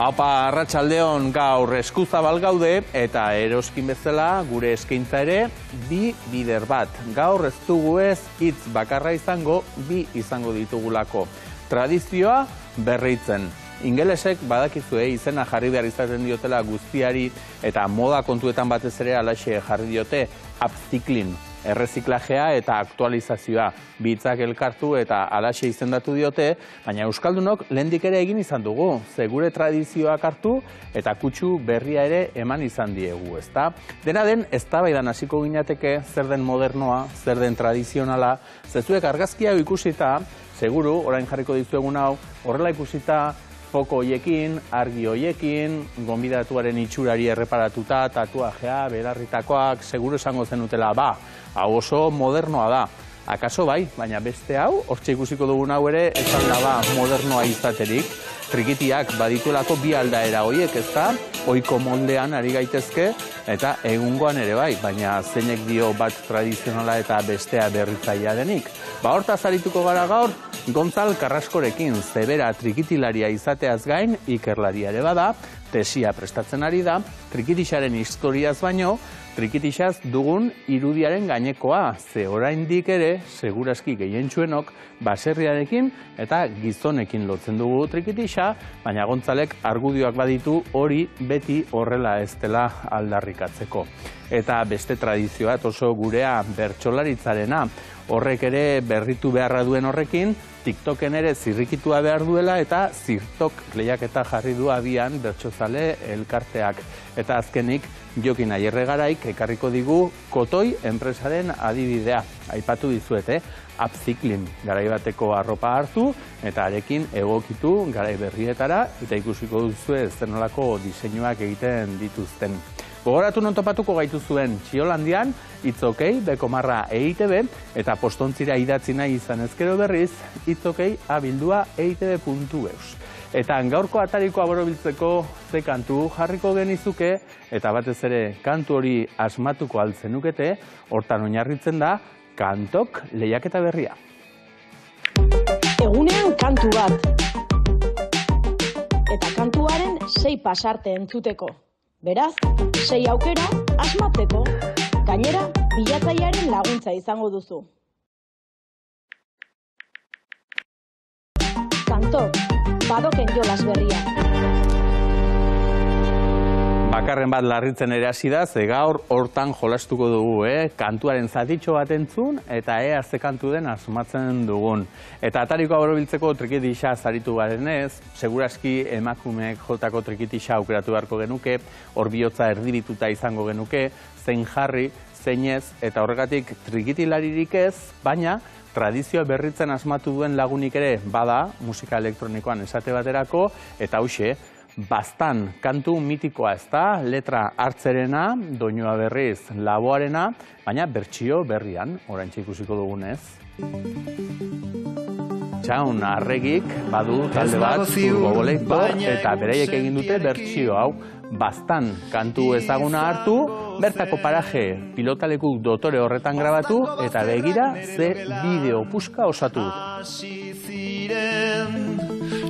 Apa, arratsaldeon, gaur eskuzabal gaude eta eroskin bezala gure eskaintza ere bi bider bat. Gaur ez dugu ez hitz bakarra izango, bi izango ditugulako. Tradizioa berritzen. Ingelesek badakizue izena jarri behar izaten diotela guztiari eta moda kontuetan batez ere alaxe jarri diote upcycling. Erreziklajea eta aktualizazioa bitzak elkartu eta alaxe izendatu diote, baina euskaldunok lehendik ere egin izan dugu, gure tradizioak hartu eta kutsu berria ere eman izan diegu, ezta? Dena den, eztabaidan hasiko ginateke zer den modernoa, zer den tradizionala, zezuek argazki hau ikusita, seguru, orain jarriko dizuegun hau, horrela ikusita, foko hoiekin, argi hoiekin, gonbidatuaren itxurari erreparatuta, tatuajea, belarritakoak, seguru esango zenutela, ba, hau oso modernoa da. Akaso bai, baina beste hau, hortxe ikusiko dugun hau ere, esan da ba, modernoa izaterik. Trikitiak badituelako bi aldaera hoiek, ezta? Ohiko moldean ari gaitezke, eta egungoan ere bai, baina zeinek dio bat tradizionala eta bestea berritzailea denik. Ba, hortaz arituko gara gaur, Gontzal Karraskorekin, zebera trikitilaria izateaz gain, ikerlaria ere bada, tesia prestatzen ari da, trikitixaren historiaz baino, trikitixaz dugun irudiaren gainekoa, ze oraindik ere, seguraski gehientsuenok, baserriarekin eta gizonekin lotzen dugu trikitixa, baina Gontzalek argudioak baditu hori beti horrela ez dela aldarrikatzeko. Eta beste tradizioa oso gurea bertsolaritzarena, horrek ere berritu beharra duen horrekin, TikToken ere zirrikitua behar duela eta zirtok lehiaketa jarri du abian bertsozale elkarteak. Eta azkenik, Jokin Aierregaraik ekarriko digu Kotoi enpresaren adibidea. Aipatu dizuet, upcycling, garai bateko arropa hartu eta arekin egokitu garai berrietara eta ikusiko duzue zer nolako diseinuak egiten dituzten. Gogoratu non topatuko gaituzuen Txiolandian, It's OK, bekomarra EITB, eta postontzira idatzi nahi izan ezkero berriz, It's OK abildua eitb.eus. Eta gaurko atarikoa borobiltzeko ze kantu jarriko genizuke, eta batez ere kantu hori asmatuko altzenukete, hortan oinarritzen da, kantok lehiaketa berria. Egunean kantu bat, eta kantuaren 6 pasarte entzuteko. Beraz, 6 aukera asmatzeko, gainera bilatzailearen laguntza izango duzu. Kantok, badoken jolas berria. Bakarren bat larritzen ere hasi da, ze gaur hortan jolastuko dugu, kantuaren zatitxo bat entzun eta ea ze kantu den asmatzen dugun. Eta atarikoa borobiltzeko trikitixa zaritu garenez, seguraski emakumeek jotako trikitixa aukeratu beharko genuke, hor bihotza erdibituta izango genuke, zein jarri, zein ez, eta horregatik trikitilaririk ez, baina tradizioa berritzen asmatu duen lagunik ere bada, musika elektronikoan esate baterako, eta hauxe, Bastan, kantu mitikoa ez da, letra hartzerena, doinua berriz laboarena, baina bertsio berrian, oraintxe ikusiko dugunez. Txaun Arregik badu talde bat, Zurgoboleito, eta beraiek egin dute bertsio hau. Bastan, kantu ezaguna hartu, bertako paraje pilotalekuk dotore horretan grabatu, eta begira ze bideo puska osatu dut.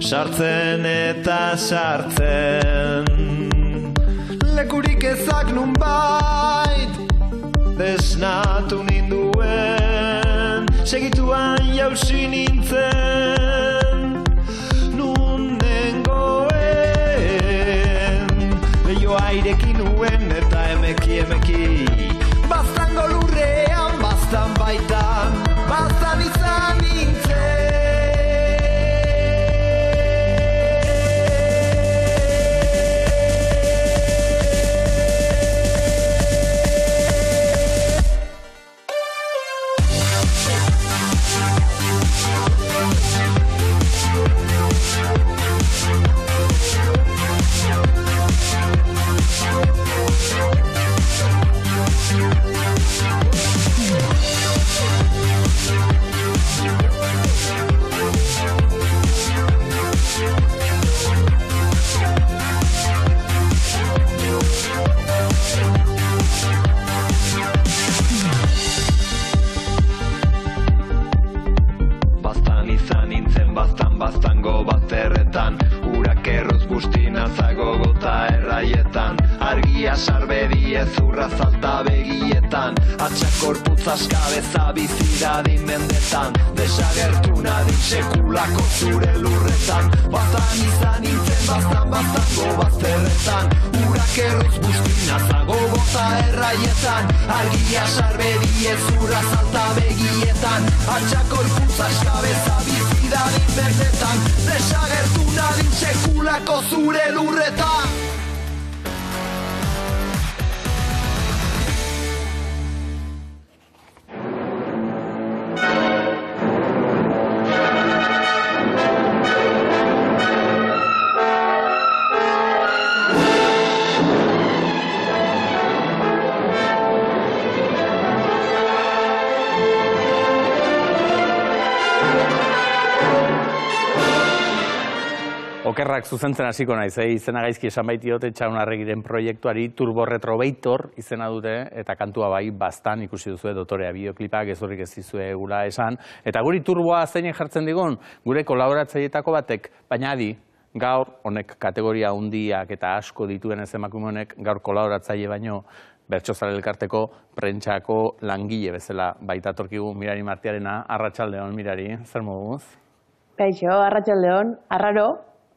Sartzen eta sartzen lekurik ezak nunbait desnatu ninduen segituan jauzi nintzen nun nengoen lehioa irekin nuen eta emeki baztango lurrean baztan baitan baztan izan nintzen. ezurra zalta begietan, atxak gorputz askabeza bizi dadin mendetan, desagertu nadin sekulako zure lurretan, bazan izan nintzen baztango bazterretan, urak erruz bustinazago gota erraietan, argia sarbedi ezurra zalta begietan, atxak gorputz askabeza bizi dadin mendetan, desagertu nadin sekulako zure lurretan. Okerrak zuzentzen hasiko naiz, izena gaizki esan baitiote Txaun Arregiren proiektuari Turbo Retrovator izena dute, eta kantua bai bastan ikusi duzue dotorea bideoklipak, gezurrik ez dizue gula esan. Eta guri turboa zeinen jartzen digun, gure kolaboratzaileetako batek, baina adi, gaur honek kategoria handiak eta asko dituen ez emakume honek, gaur kolaboratzaile baino, Bertsozale Elkarteko prentsako langile bezala baitatorkigu Mirari Martiarena. Arratsaldeon, Mirari, zer moduz? Kaixo, arratsaldeon, arraro.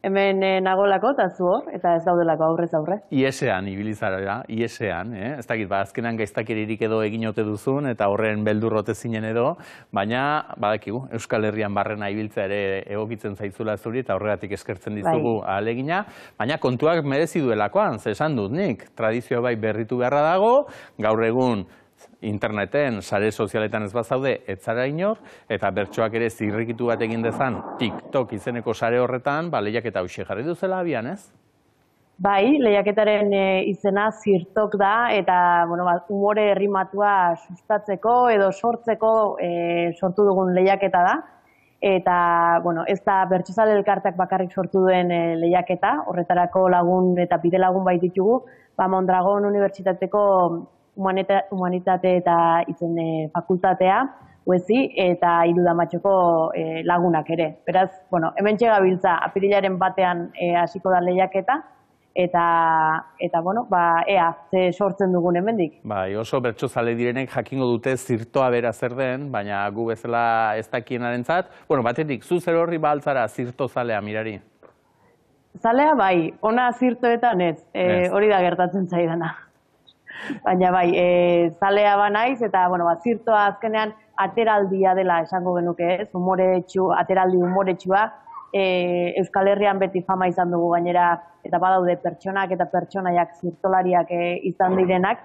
Hemen nagolako eta zu hor, eta ez daudelako aurrez aurre. Iesean, ibilizara, iesean, ez dakit, azkenan gaiztakeririk edo egin ote duzun, eta horren beldurrote zinen edo, baina, badakigu, Euskal Herrian barrena ibiltzea ere egokitzen zaizula zuri, eta horregatik eskertzen dizugu ahalegina, baina kontuak merezi duelakoan, ze esan dut nik, tradizioa bai berritu beharra dago, gaur egun, interneten, sare sozialetan ez bazaude, ez zara inor, eta bertsoak ere zirrikitu bat egin dezan TikTok izeneko sare horretan, lehiaketa hauxe jarri duzela abian, ez? Bai, lehiaketaren izena zirtok da, eta umore errimatua sustatzeko edo sortzeko sortu dugun lehiaketa da. Eta, ez da Bertsozale Elkarteak bakarrik sortu duen lehiaketa, horretarako lagun eta bide lagun baititugu, Mondragon Unibertsitateko Humanitate eta itzen fakultatea, UESI, eta Irudamatxoko lagunak ere. Beraz, hemen txegabiltza, apirilaren batean hasiko da lehiaketa, eta ea, ze sortzen dugun hemendik. Bai, oso bertsozale direnek jakingo dute zirtoa bera zer den, baina gu bezala ez dakienarentzat. Batetik, zu zer horri baltzara zirtozalea, Mirari? Zalea bai, ona zirtoetan ez, hori da gertatzen zaidana. Baina bai, zalea ba naiz, eta zirtoa azkenean ateraldia dela esango genuke ez, ateraldi umoretsua, Euskal Herrian beti fama izan dugu gainera, eta badaude pertsonak eta pertsonaiak zirtolariak izan direnak,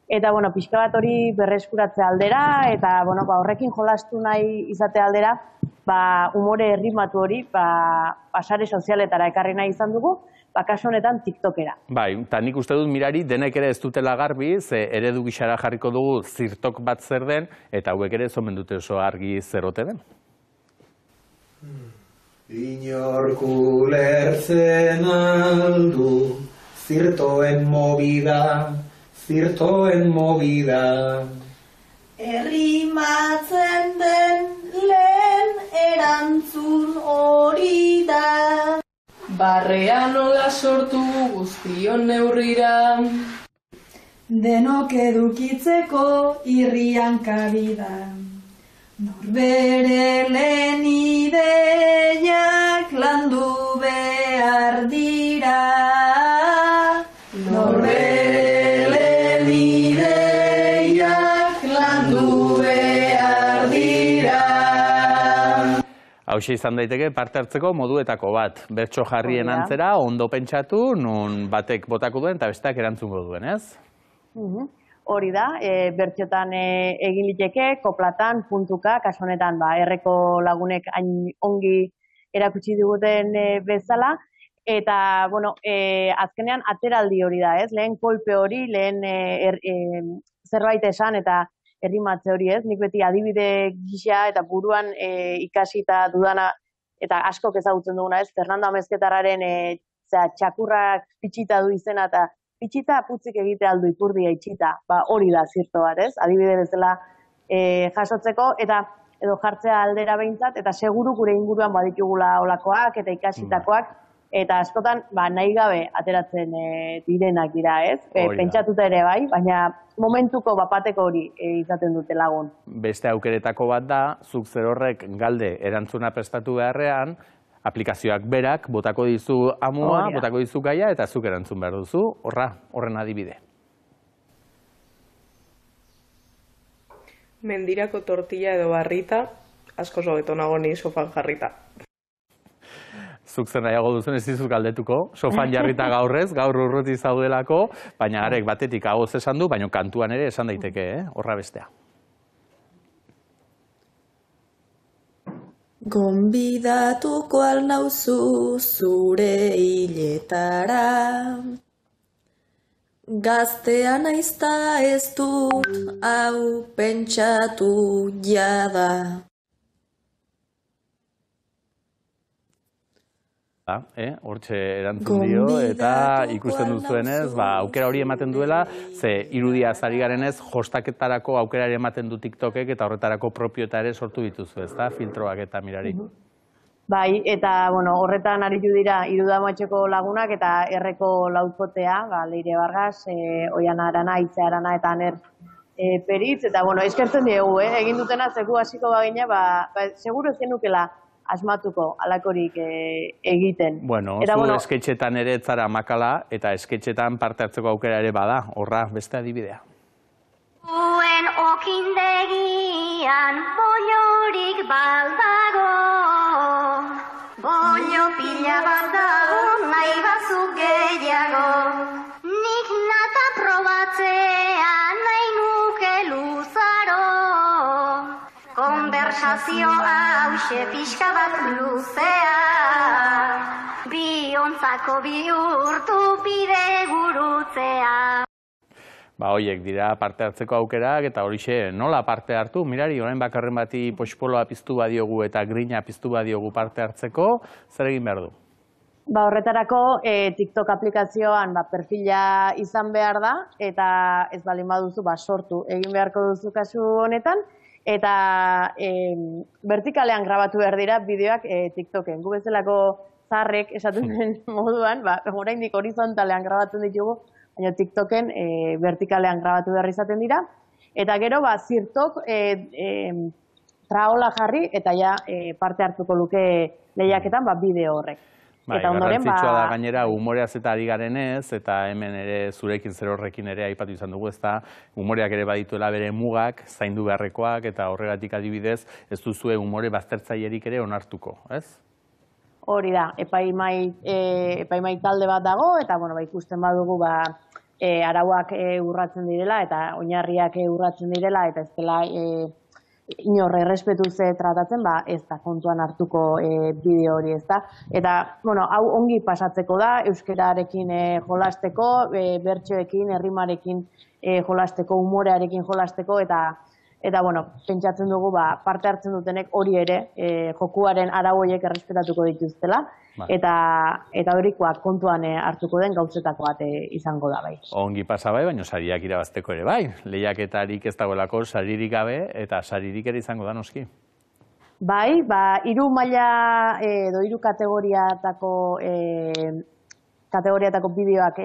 eta pixka bat hori berreskuratze aldera, eta horrekin jolastu nahi izate aldera, umore errimatu hori sare sozialetara ekarri nahi izan dugu, kasu honetan TikTokera. Bai, eta nik uste dut, Mirari, denek ere ez dutela garbi, ze eredu gixara jarriko dugu zirtok bat zer den, eta hauek ere zomen dute oso argi zer ote den. Inork ulertzen aldu, zirtoen movida, Errimatzen den lehen erantzun hori da. Barrea nola sortu guztion neurrira. Denok edukitzeko irrian kabida. Norbere lehen ideiak landu behar dira. Norbere lehen ideiak landu behar dira. Hauxe izan daiteke parte hartzeko moduetako bat. Bertso jarrien antzera, ondo pentsatu, nun batek botako duen eta besteak erantzungo duen, ez? Hori da, bertxotan egin liteke, koplatan, puntuka, kasu honetan erreko lagunek hain ongi erakutsi diguten bezala, eta, azkenean ateraldi hori da, ez? Lehen kolpe hori, lehen zerbait esan eta errimatze hori, ez? Nik beti adibide gisa eta buruan ikasita dudana eta askok ezagutzen duguna, ez? Fernando Amezketarraren txakurrak pitxita du izena eta pitxita putzik egite aldu ipurdia itxita, hori da zirto bat, ez? Adibide bezala jasotzeko eta edo jartzea aldera behintzat, eta seguru gure inguruan baditugula olakoak eta ikasitakoak, eta askotan nahi gabe ateratzen direnak dira, ez? Pentsatuta ere bai, baina momentuko bapateko hori izaten dute lagun. Beste aukeretako bat da, zuk zerorrek galde erantzuna prestatu beharrean, aplikazioak berak botako dizu amua, botako dizu gaia, eta zuk erantzun behar duzu, horren adibide. Mendirako tortilla edo barrita, asko hobeto nago ni sofan jarrita. Zuk zer nahiago duzun ez dizut galdetuko, sofan jarrita gaurrez, gaur urruti zaudelako, baina arek batetik agoz esan du, baina kantuan ere esan daiteke, horra bestea. Gonbidatuko alnauzu zure hiletara, gaztea naizta ez dut hau pentsatu jada. Hortxe erantzun dio, eta ikusten duzuenez, aukera hori ematen duela, ze irudia zari garenez, jostaketarako aukera ematen du TikTokek, eta horretarako propioeta ere sortu dituzu, ez da, filtroak eta mirari. Bai, eta horretan aritu dira Irudamatxeko lagunak eta Erreko laukotea, Leire Bargas, Oiana Arana, Itze Arana eta Aner Peritz, eta eskertzen diegu, egin dutena zeku hasiko bagina, seguru ez genukela asmatuko alakorik egiten. Zu esketxetan ere etzara makala, eta esketxetan parte hartzeko aukera ere bada, horra beste adibidea. Zuen okindegian bollorik baldago, bollo pila bat dago, nahi bazuk gehiago. Nik nata probatzea nahi nuke luzaro, konversazioa hause pixka bat luzea, biontzako bihurtu bide gurutzea. Horiek dira parte hartzeko aukerak, eta horixe nola parte hartu? Mirari, orain bakarren bati poxpoloa piztu badiogu eta grina piztu badiogu parte hartzeko, zer egin behar du? Horretarako TikTok aplikazioan perfila izan behar da, eta ez baldin baduzu sortu egin beharko duzu kasu honetan, eta vertikalean grabatu behar dira bideoak TikToken. Gu bezalako zarrek esaten den moduan, oraindik horizontalean grabatzen ditugu, baina TikToken vertikalean grabatu behar izaten dira. Eta gero, zirtok traola jarri eta parte hartuko luke lehiaketan bideo horrek. Garrantzitsua da gainera humoreaz eta ari garenez, eta hemen ere zurekin zer horrekin ere aipatu izan dugu, ez da, humoreak ere badituela bere mugak, zaindu beharrekoak, eta horregatik adibidez, ez duzue humore baztertzailerik ere onartuko, ez? Hori da, epaimai talde bat dago, eta ikusten badugu arauak urratzen direla, eta oinarriak urratzen direla, eta ez dela inorre errespetuz tratatzen, ez da kontuan hartuko bideo hori, ez da. Eta, hau ongi pasatzeko da, euskerarekin jolasteko, bertsoekin, errimarekin jolasteko, humorearekin jolasteko, eta pentsatzen dugu parte hartzen dutenek hori ere jokuaren arau horiek errespetatuko dituztela, eta horikoak kontuan hartuko den gauzetako bat izango da bai. Ongi pasa bai, baina sariak irabazteko ere bai. Lehiaketarik ez dagoelako saririk gabe, eta saririk ere izango da noski. Bai, 3 maila edo 3 kategoriatako bideoak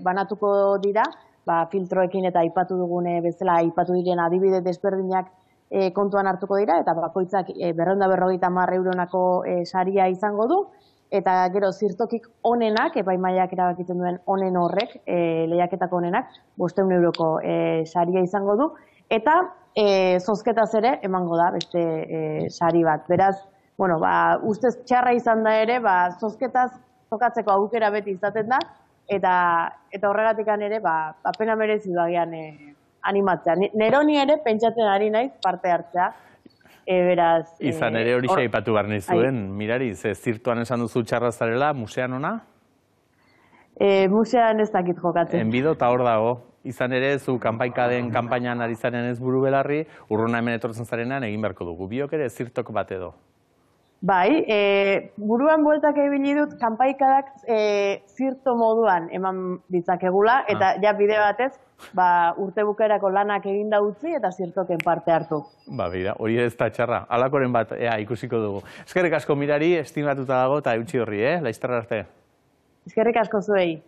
banatuko dira, filtroekin eta aipatu dugune bezala aipatu diren adibide desberdinak kontuan hartuko dira, eta bakoitzak 250 euroko saria izango du, eta gero zirtokik onenak, epaimaiak erabakitzen duen onen horrek, lehiaketako onenak, 500 euroko saria izango du, eta zozketaz ere emango da beste sari bat. Beraz, ustez txarra izan da ere, zozketaz jokatzeko aukera beti izaten da, eta horregatik ere, pena merezi dagian animatzea. Neroni ere pentsatzen ari naiz parte hartzea. Izan ere hori aipatu behar nizuen, Mirari, zirtuan esan duzu txarra zarela, musean ona? Musean ez dakit jokatzen. Enbido eta hor dago. Izan ere, zu kanpaikaden kanpainan ari zaren ez buru belarri, urruna hemen etortzen zarenean egin beharko dugu. Biok ere zirtok bat edo. Bai, buruan bueltak ibili dut kanpaikadak zirto moduan eman ditzakegula, eta bide batez, urte bukaerako lanak eginda utzi eta zirtoken parte hartu. Bida, hori ez da txarra. Alakoren bat ikusiko dugu. Eskerrik asko Mirari, estimatuta dago eta eutxi horri, laizterra arte. Eskerrik asko zuei.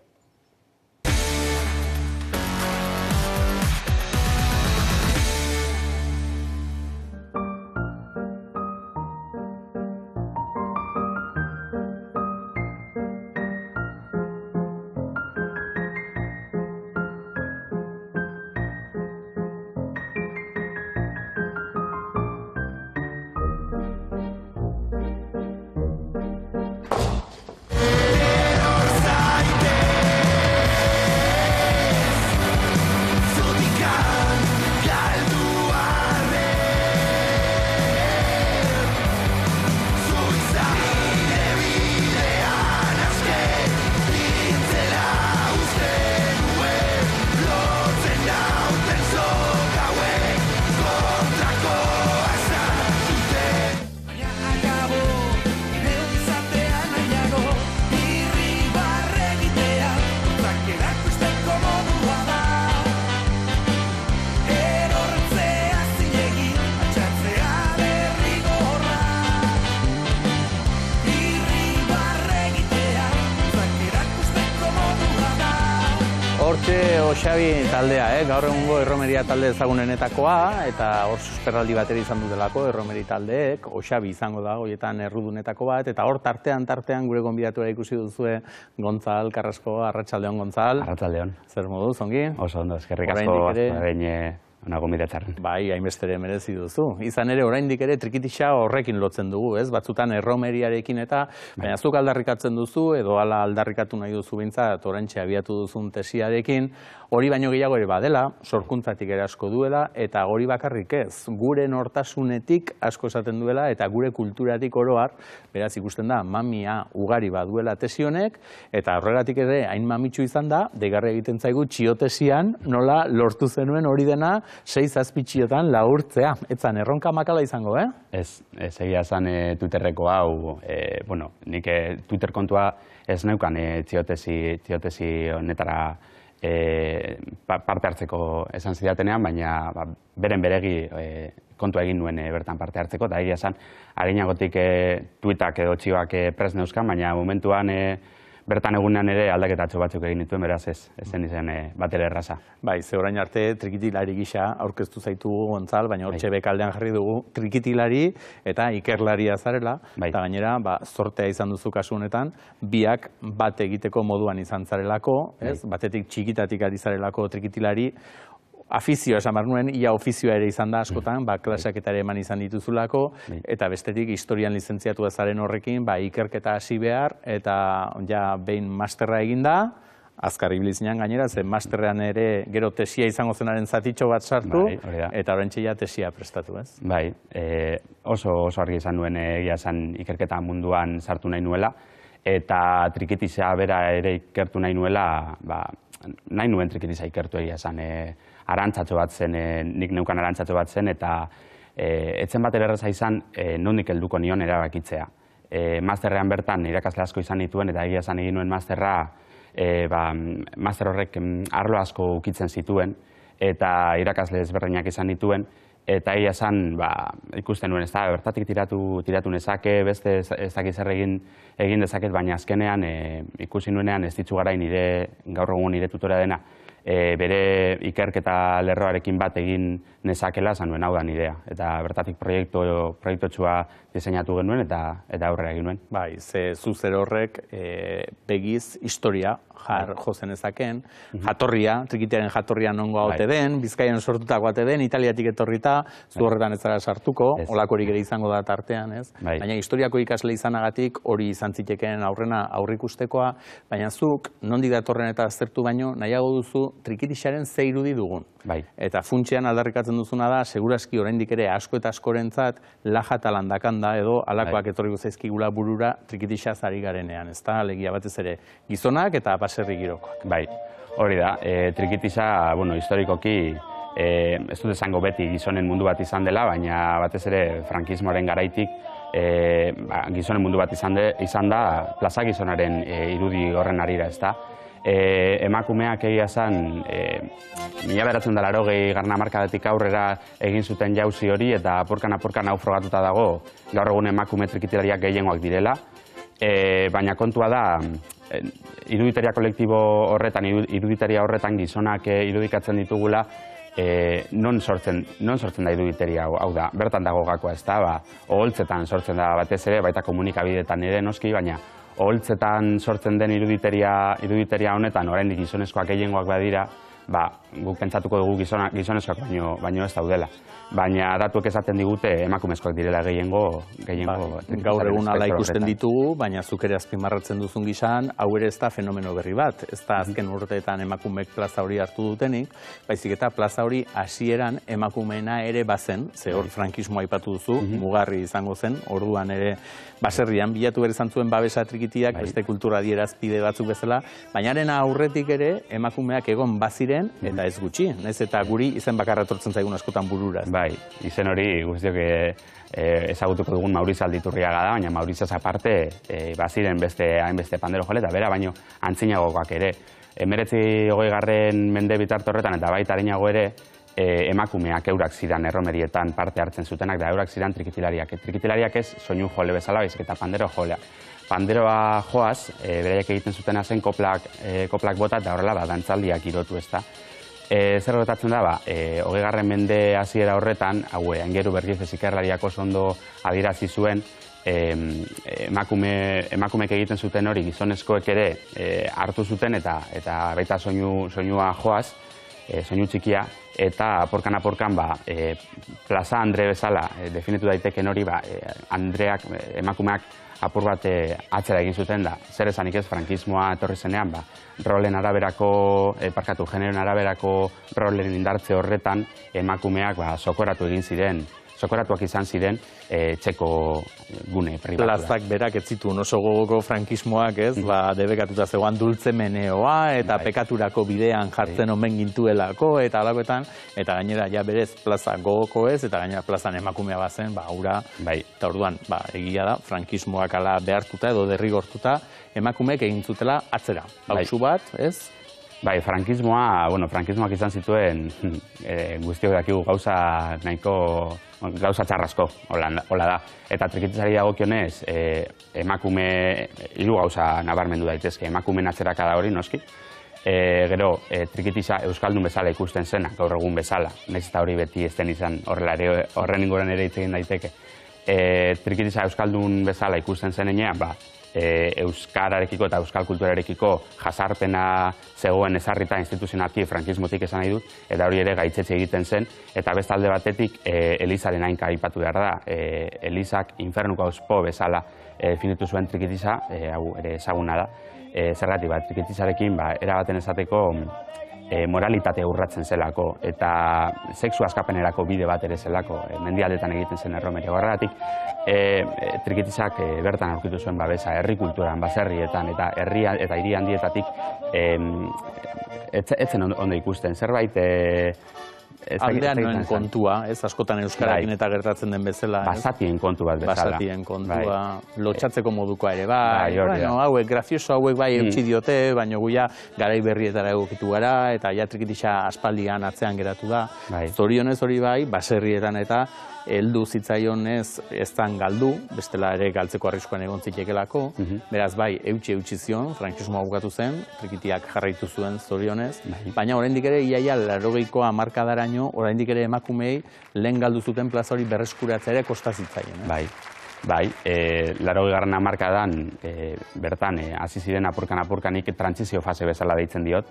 Xabi taldea, gaur egungo erromeria talde ezagunenetakoa, eta hor susperraldi bateri izan dutelako erromeri taldeek, Xabi izango da, hoietan errudunetako bat, eta hor tartean gure gonbidatua ikusi duzue Gontzal Carrasco, arratsaldeon Gontzal. Arratsaldeon. Zer moduz, ongi? Oso ondo, eskerrik asko behin ona gonbidatzarren. Bai, hainbestere merezi duzu. Izan ere, oraindik ere trikitixa horrekin lotzen dugu, ez? Batzutan erromeriarekin eta, baina zuk aldarrikatzen duzu, edo ala aldarrikatu nahi duzu bintzat, oraintxe abiatu duzun tesiarekin, hori baino gehiago ere badela, sorkuntzatik ere asko duela, eta hori bakarrik ez, gure nortasunetik asko esaten duela, eta gure kulturatik oroar, beraz ikusten da, mamia ugari baduela tesi honek, eta horregatik ere, hain mamitsu izan da, deigarri egiten zaigu txiotesian, nola lortu zenuen hori dena, 6-7 txiotan laurtzea. Etzan, erronka makala izango, Ez, egia esan Twitterreko hau, nik Twitter kontua ez neukan txiotesi honetara parte hartzeko esan zidatenean, baina beren beregi kontua egin nuen bertan parte hartzeko, eta egia esan, harinagotik tweetak edo txioak prest neuzkan, baina momentuan bertan egunean ere aldaketatxo batzuk egin dituen, beraz zen izan batere erraza. Bai, ze orain arte trikitilari gisa aurkeztu zaitugu Gontzal, baina hortxe bekaldean jarri dugu trikitilari eta ikerlaria zarela, eta gainera, zortea izan duzu kasu honetan, biak bat egiteko moduan izan zarelako, batetik txikitatik ari zarelako trikitilari, afizioa esan behar nuen, ia ofizioa ere izan da askotan, klaseak eta ere eman izan dituzulako, eta bestetik historian lizentziatu ezaren horrekin, ikerketa hasi behar, eta ja behin masterra eginda, azkar ibilizinean gainera, ze masterrean ere gero tesia izango zenaren zatitxo bat sartu, eta horrentxe ja tesia prestatu, ez? Bai, oso argi izan nuen egia esan ikerketa munduan sartu nahi nuela, eta trikitisa bera ere ikertu nahi nuela, nahi nuen trikitisa ikertu egia esan, arantzatxo bat zen, nik neukan arantzatxo bat zen, eta etzen bat erreza izan nondik helduko nion erabakitzea. Masterrean bertan irakasle asko izan dituen, eta egia esan egin nuen masterra, master horrek arlo asko ukitzen zituen, eta irakasle ezberdinak izan dituen, eta egia esan ikusten nuen, ez da, bertatik tiratu nezake, beste ez dakiz zer egin dezaket, baina azkenean ikusi nuenean ez ditzu garai gaur egun nire tutora dena, bere ikerketa lerroarekin bat egin nezakela, esan nuen hau da nidea. Eta bertatik proiektotxua diseinatu genuen eta aurrera egin nuen. Bai, ze zuzer horrek begiz historia jozen ezaken, jatorria, trikitiaren jatorria nongo haute den, Bizkaian sortutako haute den, Italiatik etorrita, zu horretan ez zara sartuko, olakorik ere izango da tartean, ez? Baina historiako ikasle izanagatik hori izan zitekeen aurrena aurrikustekoa, baina zuk nondik datorren eta aztertu baino nahiago duzu trikitixaren ze irudi dugun. Eta funtsean aldarrikatzen duzuna da, segurazki oraindik ere asko eta askorentzat laja eta landakanda edo alakoak etorriko zaizkigula burura trikitixaz ari garenean, ezta? Alegia batez ere gizonak eta baserri girokoak. Bai, hori da, trikitixa, historikoki, ez dut esango beti gizonen mundu bat izan dela, baina batez ere frankismoaren garaitik gizonen mundu bat izan da plaza gizonaren irudi horren arira, ezta? Emakumeak egia zen, 1980 garna markadatik aurrera egin zuten jauzi hori eta apurkan hau frogatuta dago gaur egun emakume trikitilariak gehiengoak direla. Baina kontua da, iruditeria kolektibo horretan, iruditeria horretan gizonak irudikatzen ditugula, non sortzen da iruditeria hau da, bertan dago gakoa, ez da, oholtzetan sortzen da batez ere, baita komunikabideetan ere noski, baina oholtzetan sortzen den iruditeria honetan, oraindik gizonezkoak gehiengoak badira, guk pentsatuko dugu gizonezkoak baino ez daudela. Baina datuek esaten digute emakumezkoak direla gehiengo. Gaur egun ala ikusten ditugu, baina zuk ere azpimarratzen duzun gisan, hau ere ez da fenomeno berri bat. Ez da azken urteetan emakumeek plaza hori hartu dutenik, baizik eta plaza hori hasieran emakumeena ere bazen, ze hor frankismoa aipatu duzu, mugarri izango zen, orduan ere baserrian bilatu behar izan zuen babesa trikitiak, beste kultura adierazpide batzuk bezala, baina aurretik ere emakumeak egon baziren, eta ez gutxi, naiz eta guri izen bakarra tortzen zaigun askotan burura. Bai, izen hori guztiok ezagutuko dugun Mauriz Alditurriaga da, baina Maurizaz aparte baziren hainbeste pandero jole, eta bera baino antzinagokoak ere. 19. mende bitarte horretan eta baita arinago ere, emakumeak eurak zidan erromerietan parte hartzen zutenak, da eurak zidan trikitilariak. Trikitilariak ez soinu jole bezala, baizik eta pandero jolea. Panderoa joaz, beraiek egiten zutena zen koplak bota eta horrela dantzaldiak irotu ez da. Zer gertatzen da, 20. mende hasiera horretan, Aingeru Bergizez ikerlariak oso ondo adierazi zuen, emakumeek egiten zuten hori gizonezkoek ere hartu zuten eta baita soinua joaz, soinu txikia, eta aporkan plaza Andre bezala definitu daiteken hori, Andreak, emakumeak apur bat atzera egin zuten da. Zer esanik ez, frankismoa etorri zenean, rolen araberako, generoen araberako rolen indartze horretan, emakumeak sokoratu egin ziren, sokoratuak izan ziren txeko gune pribatua. Plazak berak ez zituen oso gogoko frankismoak, ez, debekatuta zegoan dultze meneoa, eta pekaturako bidean jartzen omen gintuelako, eta alakoetan, eta gainera ja berez plaza gogoko ez, eta gainera plazan emakumea bazen, hura, eta orduan, egia da, frankismoak ala behartuta edo derrigortuta, emakumeek egin zutela atzera. Pausu bat, ez? Bai, frankismoak izan zituen guztiok dakigu gauza txarrasko, hola da. Eta trikititzari dagokionez, emakume, hiru gauza nabarmendu daitezke, emakumeen atzerakada hori noski. Gero, trikitiza euskaldun bezala ikusten zena, gaur egun bezala, nahiz eta hori beti ez den izan horren ingoran ere hitz egin daiteke. Trikitiza euskaldun bezala ikusten zenean, euskararekiko eta euskal kulturarekiko jazarpena zegoen ezarrita instituzionalki frankismotik esan nahi dut, eta hori ere gaitzetxe egiten zen, eta beste alde batetik Elizaren hainka aipatu behar da. Elizak infernuko auspo bezala definitu zuen trikitiza, hau ere ezaguna da. Zergatik, trikitizarekin erabaten esateko moralitatea urratzen zelako, eta sexu askapenerako bide bat ere zelako, mendialdetan egiten zen erromeria. Horregatik, trikitizak bertan aurkitu zuen babesa, herri kulturan, baserrietan, eta hiri handietatik etzen ondo ikusten. Zerbait aldean noen kontua, ez, askotan euskarakin eta gertatzen den bezala. Basatien kontu bat bezala. Basatien kontua, lotxatzeko modukoa ere, hauek, grazioso hauek eutxi diote, baina guia garai berrietara egokitu gara, eta ja trikitixa aspaldian atzean geratu da. Zorionez hori baserrietan eta heldu zitzaionez ez zan galdu, bestela ere galtzeko arriskuan egon zitekelako, beraz eutxi zion, frankismoa bukatu zen, trikitiak jarraitu zuen zorionez, baina oraindik ere iaia 80ko hamarkadaraino, oraindik ere emakumei lehen galdu zuten plaza hori berreskuratzea ere kosta zitzaien. Bai, 80. hamarkadan bertan hasi ziren apurkanik trantsizio fase bezala deitzen diot,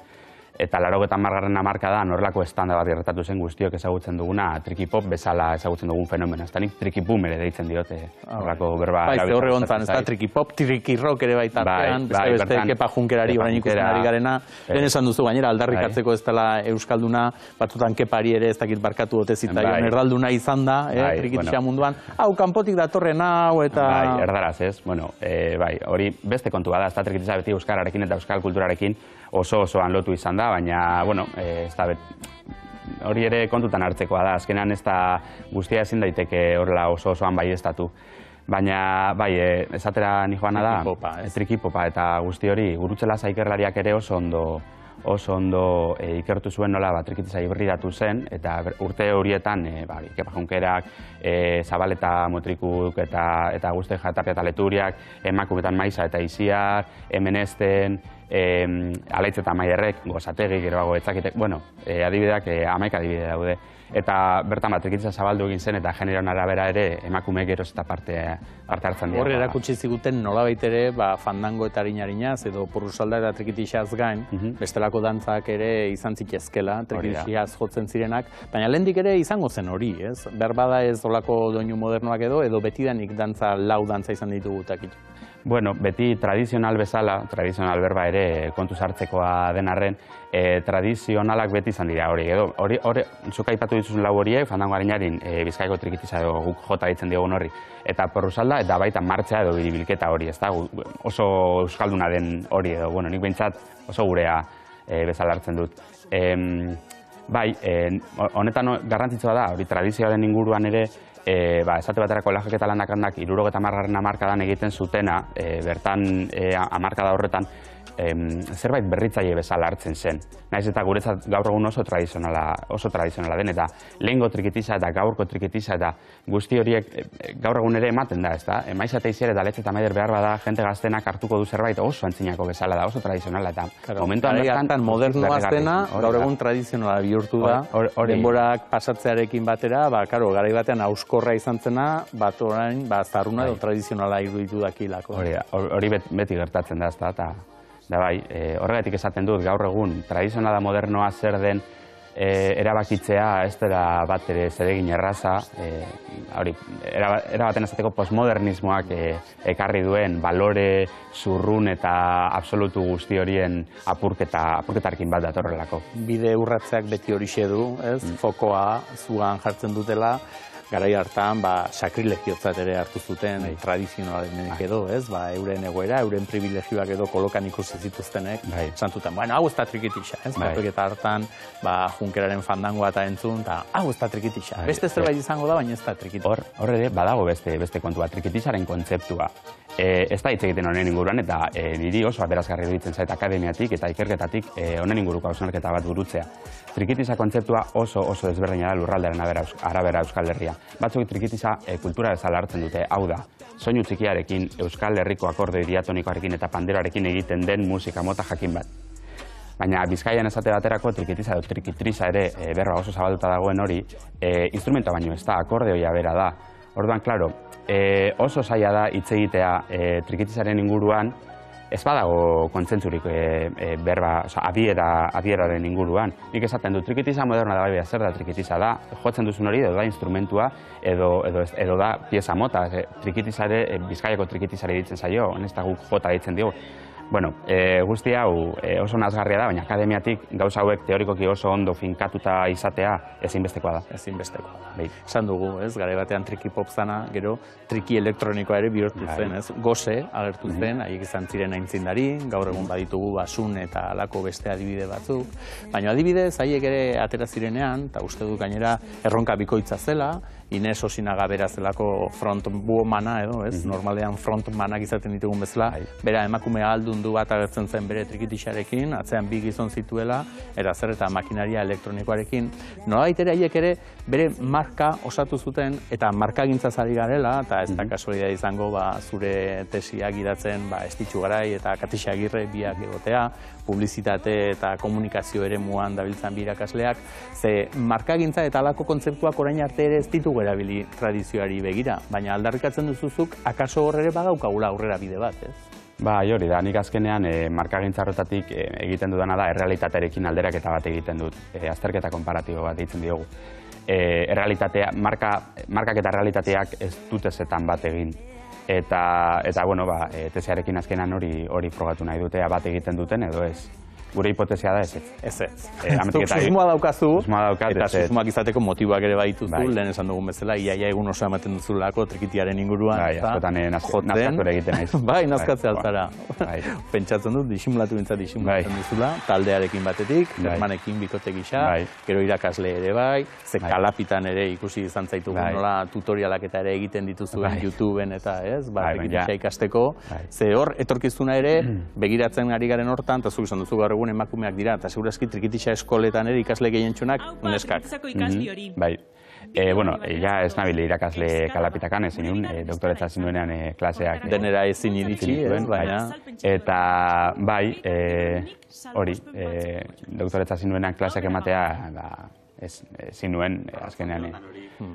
eta 80. hamarkadan horrelako estanda bat gertatu zen guztiok ezagutzen duguna trikipop bezala ezagutzen dugun fenomena. Ez da nik trikipum ere deitzen diote horrelako berba. Ze horre gontzan, ez da trikipop, trikirrok ere baita artean, beste kepa junkerari orain ikusten ari garena. Lehen esan duzu gainera, aldarrikatzeko ez dela euskalduna, batutan kepari ere ez dakit barkatu dute zitaion, erdalduna izan da, trikitisa munduan, hau kanpotik datorren hau eta... Erdaraz ez, hori beste kontu bada, ez da trikitisa beti euskararekin eta euskal kulturarekin oso-osoan lotu izan da, baina, hori ere kontutan hartzekoa da, azkenean ez da guztia ezin daiteke horrela oso-osoan baieztatu. Baina, esatera nijoana da, trikipopa, eta guzti hori, Gurutzela ikerlariak ere oso oso ondo ikertu zuen nola trikitixa hibridatu zen, eta urte horietan Kepa Junkerak, Zabaleta Mutrikuk eta Guzti Tapia eta Leturiak, emakumetan Maiza eta Isiar, Hemenesten, Alaitz eta Maiderrek, Gozategi, geroago etzakitek, adibideak 11 adibide daude. Eta bertan trikitixa zabaldu egin zen eta generoan arabera ere emakume geroz eta parte hartzen dira. Horri erakutsi ziguten nolabait ere fandango eta harinarinaz edo porrusalda eta trikitixaz gain, bestelako dantzak ere izan zitezkela, trikitixaz jotzen zirenak, baina lehendik ere izango zen hori, ez? Berbada ez olako doinu modernoak edo betidanik lau dantza izan ditugu takit. Bueno, beti tradizional bezala, tradizional berba ere kontu sartzekoa den arren, tradizionalak beti izan dira hori. Zuk aipatu dituzun lau horiek, fandango harinarin Bizkaiko trikitixa edo guk jota ditzen diogun horri. Eta porrusalda eta baita martxa edo biribilketa hori, ez da? Oso euskalduna den hori edo, nik behintzat oso gurea bezala hartzen dut. Bai, honetan garrantzitsua da, hori tradizioaren inguruan ere, esate baterako Lajaketa Landakandak 70. hamarkadan egiten zutena, bertan hamarkada horretan, zerbait berritzaile bezala hartzen zen. Naiz eta guretzat gaur egun oso tradizionala den, eta lehengo trikitixa eta gaurko trikitixa eta guzti horiek gaur egun ere ematen da, ez da? Maiza eta Isier eta Alaitz eta Maider behar bada jente gaztenak hartuko du zerbait oso antzinako bezala da, oso tradizionala, eta momentuan bertan modernoa zena, gaur egun tradizionala bihurtu da, denborak pasatzearekin batera, garai batean auskorra izan zena, bat orain, zarruna edo tradizionala iruditu dakilako. Hori beti gertatzen da, ez da, da bai, horregatik esaten dut gaur egun tradizionala modernoa zer den erabakitzea ez dela bat ere zeregin erraza, erabaten esateko postmodernismoak ekarri duen balore, zurrun eta absolutu guzti horien apurketarekin bat datorrelako. Bide urratzeak beti horixe du, ez? Fokoa zugan jartzen dutela, garai hartan sakrilegiotzat ere hartu zuten tradizionalenek edo, ez? Euren egoera, euren privilegioak edo kolokan ikusi zituztenek, zantuten, hau ez da trikitixa, ez? Eta hartan, Junkeraren fandangoa eta entzun, eta hau ez da trikitixa. Beste zerbait izango da, baina ez da trikitixa. Hor ere, badago beste kontua, trikitixaren kontzeptua. Ez da hitz egiten honen inguruan, eta niri oso aberazgarri duditzen zait akademiatik eta ikerketatik honen inguruko hausnarketa bat burutzea. Trikitixa kontzeptua oso desberdina da lurraldearen arabera Euskal Herria. Batzuk trikitixa kultura bezala hartzen dute, hau da, soinu txikiarekin, Euskal Herriko akordoi diatonikoarekin eta panderoarekin egiten den musika mota jakin bat. Baina Bizkaian esate baterako trikitixa edo trikitrixa ere berba oso zabalduta dagoen hori, instrumentoa baino ez da, akordeoia bera da. Orduan, klaro, oso zaila da hitz egitea trikitixaren inguruan, ez badago kontzentzurik adieraren inguruan. Nik esaten du, trikitixa moderna da, zer da trikitixa da, jotzen duzun hori, edo da instrumentua, edo da pieza mota. Trikitixa ere, Bizkaiako trikitixari ditzen zaio, ez da guk jota ditzen diogu. Bueno, guzti hau oso nazgarria da, baina akademiatik gauza hauek teorikoki oso ondo finkatuta izatea ezinbestekoa da. Ezinbestekoa da. Esan dugu, ez, garai batean triki pop zana, gero triki elektronikoa ere bihurtu zen, ez? Gose agertu zen, haiek izan ziren aintzindari, gaur egun baditugu Basun eta halako beste adibide batzuk. Baina adibidez, haiek ere atera zirenean, eta uste dut gainera erronka bikoitza zela, Ines Osinaga bera zelako frontwomana edo, ez? Normalean frontmanak izaten ditugun bezala, bera emakume ahaldundu bat agertzen zen bere trikitixarekin, atzean bi gizon zituela, eta zer eta makinaria elektronikoarekin. Nolabait ere haiek ere bere marka osatu zuten eta markagintzaz ari garela, eta ez da kasualidad izango zure tesiak idatzen Estitxu Garai eta Katixa Agirre biak egotea, publizitate eta komunikazio ere muan dabiltzan bi irakasleak, ze markagintza eta halako kontzeptuak orain arte ere ez ditugu erabili tradizioari begira, baina aldarrikatzen duzuzuk akaso hor ere badaukagula aurrera bide bat, ez? Hori da, nik azkenean markagintza horretatik egiten dudana da errealitatearekin alderaketa bat egiten dut, azterketa konparatibo bat egiten diogu. Markak eta realitateak ez dutezetan bat egin. Eta tesiarekin azkenan hori frogatu nahi dutea bat egiten duten edo ez. Gure hipotesia da ez. Ez. Susmoa daukazu, eta susmoak izateko motiboak ere badituzu, lehen esan dugun bezala, iaia egun oso ematen duzulako trikitiaren inguruan. Askotan nazkatu ere egiten naiz. Bai, nazkatzea altzara. Pentsatzen dut, disimulatu duzula, taldearekin batetik, hermanekin bikote gisa, gero irakasle ere bai, ze kalapitan ere ikusi izan zaitugu nola tutorialak eta ere egiten dituzuen YouTubeen eta ez, trikitixa ikasteko, ze hor etorkizuna ere begiratzen ari garen hortan, eta zuk esan duzu gaur egun emakumeak dira, eta segurazki trikitixa eskoletan ere ikasle gehientsunak neskak. Bai. Bueno, ja ez nabile irakasle kalapitakan, ezin nun, doktoretza zinuenean klaseak. Denera ezin iritsi, baina. Eta bai, hori, doktoretza zinuenean klaseak ematea, ezin nuen, azkenean.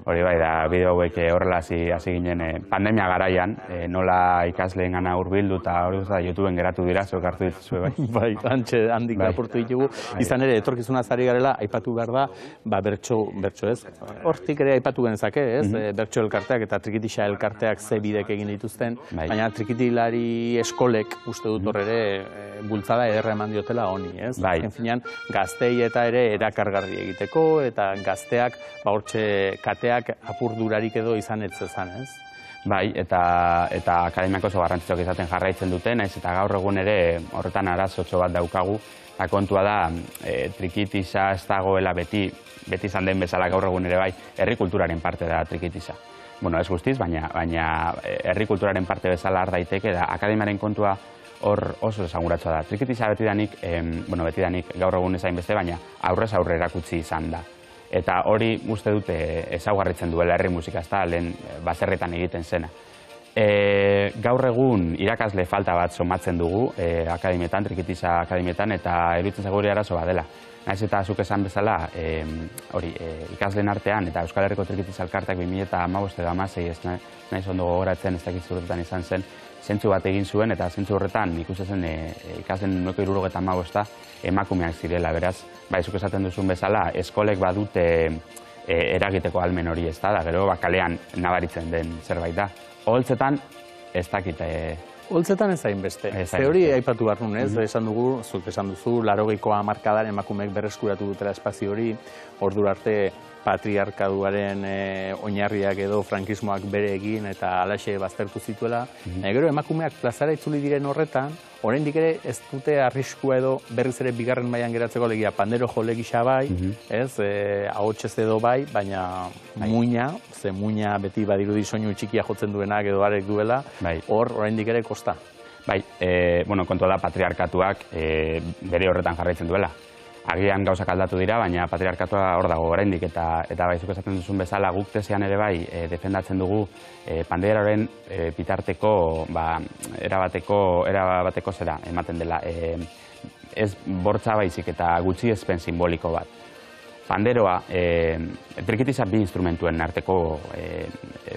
Hori bai, da, bideo hauek horrela hasi ginen pandemia garaian, nola ikasleen gana hurbildu eta hori guztia YouTubeen geratu dira, zuek hartu dituzue bai. Bai, antxe handik lapurtu ditugu. Izan ere, etorkizuna zari garela, aipatu behar da, bertso ez. Hortik ere aipatu genezake, ez? Bertso elkarteak eta trikitixa elkarteak ze bidek egin dituzten, baina trikitilari eskolek uste dut horre bultzada ederra eman diotela honi, ez? En finean, gaztei eta ere erakargarri egiteko, eta gazteak, hortxe kateak apurdurarik edo izan ez zezan, ez? Bai, eta akademiak oso garrantzitsuak izaten jarraitzen dute, naiz eta gaur egun ere horretan arazotxo bat daukagu, eta kontua da trikitixa ez dagoela beti izan den bezala gaur egun ere bai, herri kulturaren parte da trikitixa. Bueno, ez guztiz, baina herri kulturaren parte bezala har daiteke, da akademiaren kontua hor oso esanguratsua da. Trikitixa betidanik gaur egun ezain beste, baina aurrez aurre erakutsi izan da. Eta hori uste dute ezaugarritzen duela herri musika, ez da, lehen baserretan egiten zena. Gaur egun irakasle falta bat somatzen dugu akademietan, trikitixa akademietan, eta eruditzen zaigu hori arazo bat dela. Naiz eta zuk esan bezala, ikasleen artean eta Euskal Herriko Trikitixa elkarteak 2015 edo 2016, naiz ondo gogoratzen, ez dakit urtetan izan zen, zentzu bat egin zuen, eta zentzu horretan ikusten zen ikasleen 75 emakumeak zirela, beraz, bai, zuk esaten duzun bezala, eskolek badute eragiteko ahalmen hori, ez da, gero kalean nabaritzen den zerbait da. Oholtzetan, ez dakit. Oholtzetan ez hainbeste. Ze hori aipatu behar nun, ez? Esan dugu, zuk esan duzu, 80ko hamarkadan emakumeek berreskuratu dutela espazio hori, ordura arte patriarkaduaren oinarriak edo frankismoak bere egin eta alaxe baztertu zituela. Gero emakumeak plazara itzuli diren horretan, oraindik ere ez dute arriskua edo berriz ere bigarren mailan geratzeko legia pandero jole gisa bai, ez? Ahotsez edo bai, baina muina, ze muina beti badirudi soinu txikia jotzen duenak edo arek duela, hor oraindik ere kosta. Bai, kontua da patriarkatuak bere horretan jarraitzen duela. Agian gauzak aldatu dira, baina patriarkatua hor dago oraindik eta baizuk esaten duzun bezala guk tesean ere bai defendatzen dugu panderaren bitarteko erabateko zera ematen dela. Ez bortza baizik eta gutxiespen simboliko bat. Panderoa, trikitixa bi instrumentuen arteko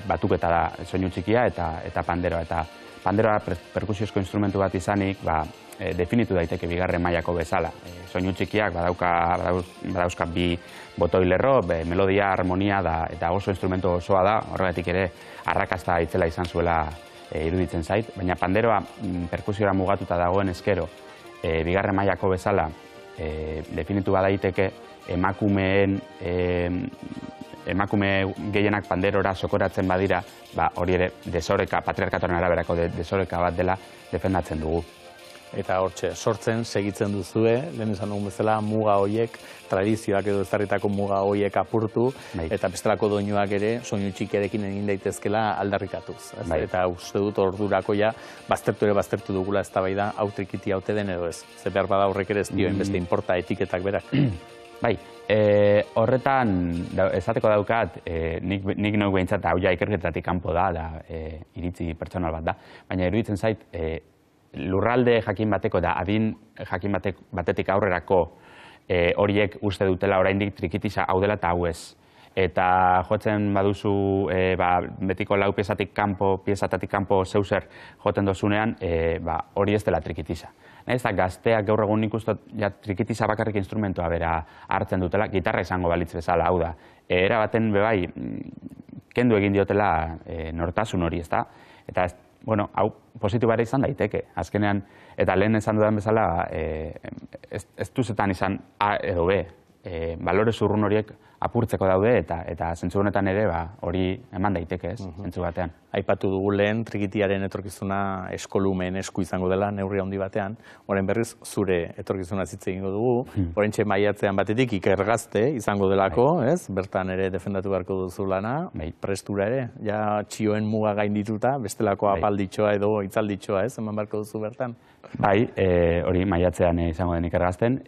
batuketa da, soinu txikia eta panderoa. Eta panderoa perkusiozko instrumentu bat izanik, definitu daiteke bigarren mailako bezala. Soinu txikiak badauzka bi botoi lerro, melodia, harmonia eta oso instrumentu osoa da, horregatik ere arrakasta itzela izan zuela iruditzen zait. Baina panderoa perkusiora mugatuta dagoen eskero, bigarren mailako bezala definitu badaiteke emakume gehienak panderora sokoratzen badira, hori ere desoreka, patriarkatuaren araberako desoreka bat dela defendatzen dugu. Eta hortxe, sortzen segitzen duzue, lehen esan dugun bezala, muga horiek, tradizioak edo ezarritako muga horiek apurtu, eta bestelako doinuak ere, soinu txikerekin egin daitezkela aldarrikatuz. Eta uste dut ordurako ja, baztertu dugula eztabaida hau trikiti haute den edo ez. Ze behar bada horrek ere ez dioen beste inporta etiketak berak. Bai, horretan, esateko daukat, nik nauk behintzat, hau ja ikerketatik kanpo da, iritzi pertsonal bat da, baina iruditzen zait, lurralde jakin bateko da adin jakin batetik aurrerako horiek uste dutela oraindik trikitixa hau dela eta hau ez. Eta jotzen baduzu betiko lau piezatatik kanpo zeuser joten dozunean, hori ez dela trikitixa. Ez da gazteak gaur egun nik uste trikitixa bakarrik instrumentua bera hartzen dutela, gitarra izango balitz bezala, hau da. Era baten bebai, kendu egin diotela nortasun hori, ez da? Eta bueno, hau positibara izan daiteke, azkenean, eta lehen esan dudan bezala, ez duzetan izan A edo B, balore zurrun horiek apurtzeko daude, eta zentzu honetan ere hori eman daiteke, ez, zentzu batean. Aipatu dugu lehen trikitiaren etorkizuna eskolumen esku izango dela neurri handi batean, orain berriz zure etorkizuna hitz egingo dugu, oraintxe maiatzean batetik Ikergazte izango delako, ez? Bertan ere defendatu beharko duzu lana, prestura ere, ja txioen muga gaindituta, bestelako apalditxoa edo hitzalditxoa, ez? Eman beharko duzu bertan. Bai, hori maiatzean izango den Ikergazten,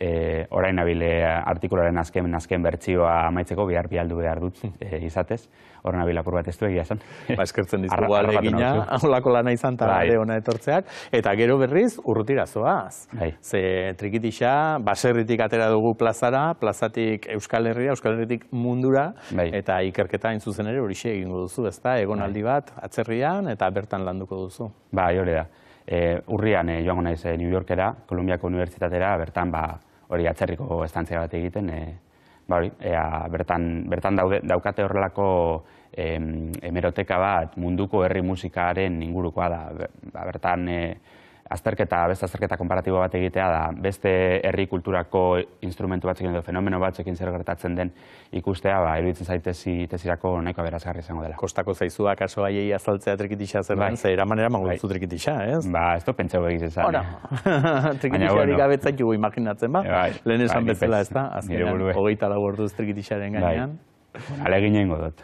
orain nabile artikularen azken bertsioa amaitzeko, bihar bialdu behar dut izatez, hor nabil apur bat ez du egia esan. Eskertzen dizugu alegina, holako lana izan eta ere hona etortzeak, eta gero berriz urrutira zoaz. Ze trikitixa, baserritik atera dugu plazara, plazatik Euskal Herria, Euskal Herritik mundura, eta ikerketa hain zuzen ere horixe egingo duzu, ezta? Egonaldi bat atzerrian eta bertan landuko duzu. Bai, hori da. Urrian joango naiz New Yorkera, Kolumbiako Unibertsitatera, bertan hori atzerriko estantzia bat egiten, bertan daukate horrelako hemeroteka bat munduko herri musikaren ingurukoa da. Bertan beste azterketa konparatibo bat egitea da, beste herri kulturako instrumentu batzekin edo fenomeno batzekin zer gertatzen den ikustea, iruditzen zaitezirako nahiko aberasgarri izango dela. Kostako zaizua kaso haiei azaltzea trikitixa zer den, ze eramanera mango duzu trikitixa, ez? Ez du pentsau egiz esan. Trikitixarik abetzaitu imaginatzen, lehen esan bezala, ez da? Azkenean, 24 orduz trikitixaren gainean. Alegin egingo dut.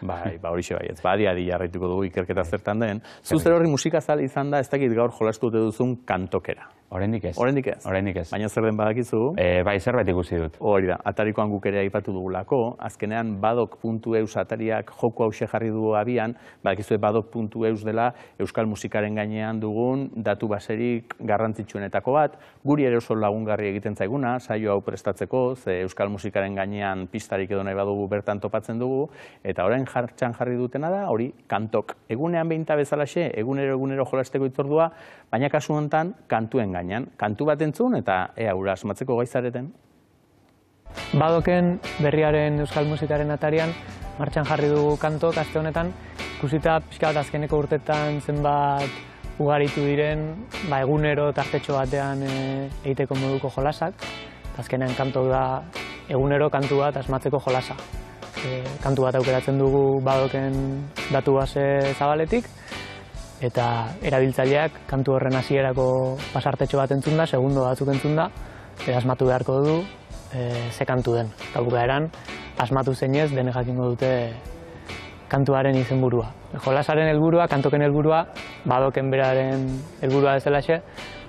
Horixe bai, ez adi jarraituko dugu ikerketa zertan den. Zuzer horri musikazal izan da, ez dakit gaur jolastu duzun kantokera. Oraindik ez. Oraindik ez. Baina zer den badakizu? Bai, zerbait ikusi dut. Hori da, atarikoan guk ere aipatu dugulako, azkenean badok.eus atariak joko hause jarri dugu abian, badakizu badok.eus dela euskal musikaren gainean dugun datu baserik garrantzitsuenetako bat, guri ere oso lagungarri egiten zaiguna, saio hau prestatzeko, ze euskal musikaren gainean pistarik edo nahi badugu bertan topatzen dugu, eta orain jartxan jarri dutena da, hori kantok. Egunean behinta bezalaxe, egunero jolasteko itzordua, baina kasu honetan kantuen gainean. Kantu bat entzun eta ea ura asmatzeko gaizareten. Badoken berriaren euskal musikaren atarian martxan jarri dugu kantok aste honetan, ikusita pixka bat azkeneko urtetan zenbat ugaritu diren, egunero tartetxo batean egiteko moduko jolasak. Azkenean kantok da egunero kantu bat asmatzeko jolasa. Kantu bat aukeratzen dugu Badoken datu base zabaletik, eta erabiltzaileak kantu horren hasierako pasartetxo bat entzun da, segundo batzuk entzun da, asmatu beharko du ze kantu den. Eta bukaeran, asmatu zeinez, dene jakingo dute kantuaren izenburua. Jolasaren helburua, kantoken helburua, Badoken beraren helburua bezalaxe,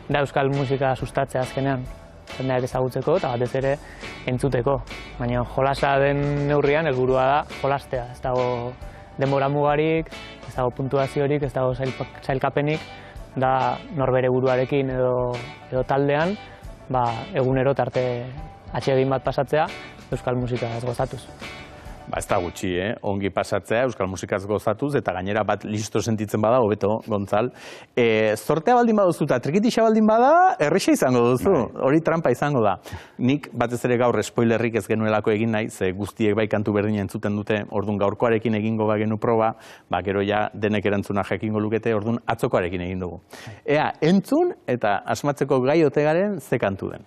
da euskal musika sustatzea azkenean. Jendeak ezagutzeko eta batez ere entzuteko. Baina jolasa den neurrian helburua da jolastea. Ez dago denbora mugarik, ez dago puntuaziorik, ez dago sailkapenik, da norbere buruarekin edo taldean egunero tarte atsegin bat pasatzea euskal musika ez gozatuz. Ez da gutxi, ongi pasatzea, euskal musikaz gozatuz, eta gainera bat listo sentitzen bada, hobeto, Gontzal. Zortea baldin baduzu eta trikitixa baldin bada, erresa izango duzu, hori trampa izango da. Nik batez ere gaur spoilerrik ez genuelako egin nahi, ze guztiek bai kantu berdina entzuten dute, orduan gaurkoarekin egingo bagenu proba, gero ja denek erantzuna jakingo lukete, orduan atzokoarekin egin dugu. Ea, entzun eta asmatzeko gai ote garen ze kantu den.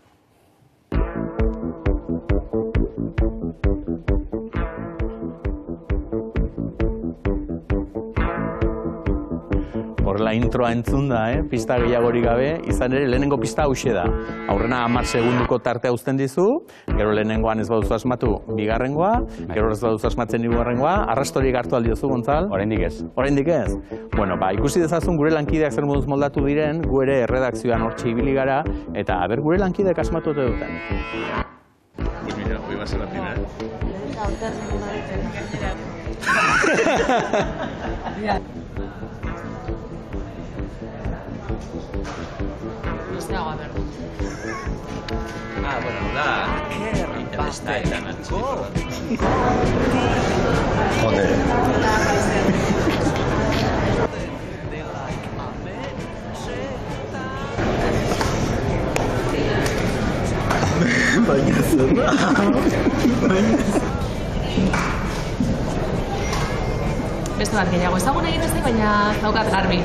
Horrela introa entzun da, pista gehiagorik gabe, izan ere lehenengo pista hauxe da. Aurrena 10 segunduko tartea uzten dizu, gero lehenengoan ez baduzu asmatu bigarrengoa, gero ez baduzu asmatzen hirugarrengoa, arrastorik hartu aldiozu, Gontzal? Oraindik ez. Oraindik ez? Bueno, ikusi dezazun gure lankideak zer moduz moldatu diren, gu ere erredakzioan hortxe ibili gara, eta gure lankideak asmatu ote duten. Pues mira, hoy va a ser la primera. Bueno, da. Joder. Baina zer da. Beste bat gehiago ezagun egin ez baina daukat garbi.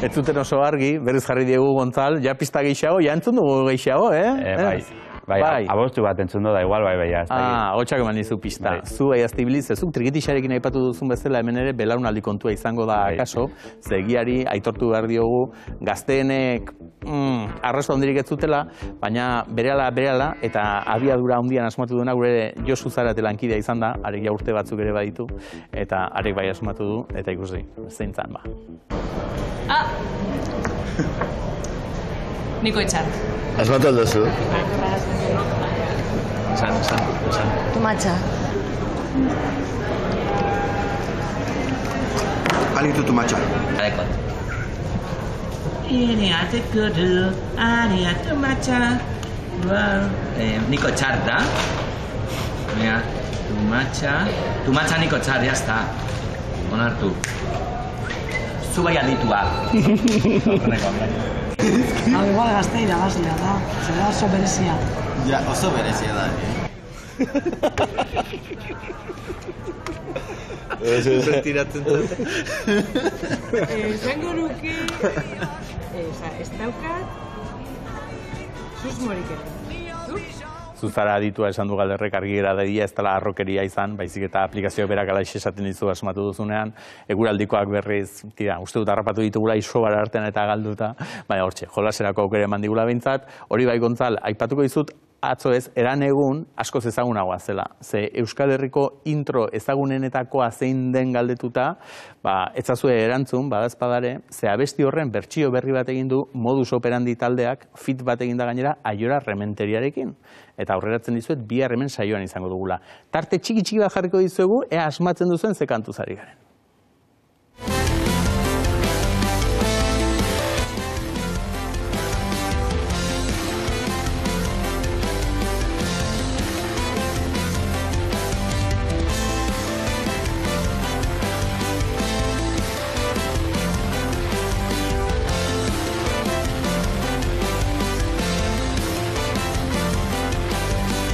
Ez zuten oso argi, berriz jarri diegu Gontzal, ja pista gehiago, ja entzun dugu gehiago, Bai, Bai, abostu bat entzun da igual, bai, hotxak eman dizu pista. Zu bai aztibiliz, zuk trikitixarekin aipatu duzun bezala hemen ere belaunaldi kontua izango da kaso, zegiari aitortu behar diogu, gazteenek arrasto handirik ez zutela, baina berehala, eta abiadura handian asmatu duena, gure Josu Zarate lankidea izan da, arek ja urte batzuk ere baditu, eta arek bai asmatu du, eta ikusi, zeintzan ba. Niko Etxar. Asmatu alduzu? Esan. Tumatxa. Alitu tumatxa. Adekot. Niko Etxar da. Tumatxa Niko Etxar, jazta. Onartu. Zu bai aditua. Igual gazte irabazlea da, zera oso berezia. Ja, oso berezia da. Retiratzen dut. Zango nuke, ez daukat, susmorik ere. Zuzara aditua esan du Galderrek argi gera dadia, ez dela arrokeria izan, baizik eta aplikazioak berak alaix esaten dizu asmatu duzunean, eguraldikoak berriz, uste dut harrapatu ditugula isobara artean eta galduta, baina hortxe, jolaserako aukera eman digula behintzat, hori bai Gontzal, aipatuko dizut, atzo ez, eran egun askoz ezagunagoa zela. Ze Euskal Herriko intro ezagunenetakoa zein den galdetuta, etzazue erantzun, badazpadare, ze abesti horren bertsio berri bat egin du modus operandi taldeak, fit bat egin da gainera, Aiora Rementeriarekin. Eta aurreratzen dizuet, bihar hemen saioan izango dugula. Tarte txiki bat jarriko dizuegu, ea asmatzen duzuen ze kantuz ari garen.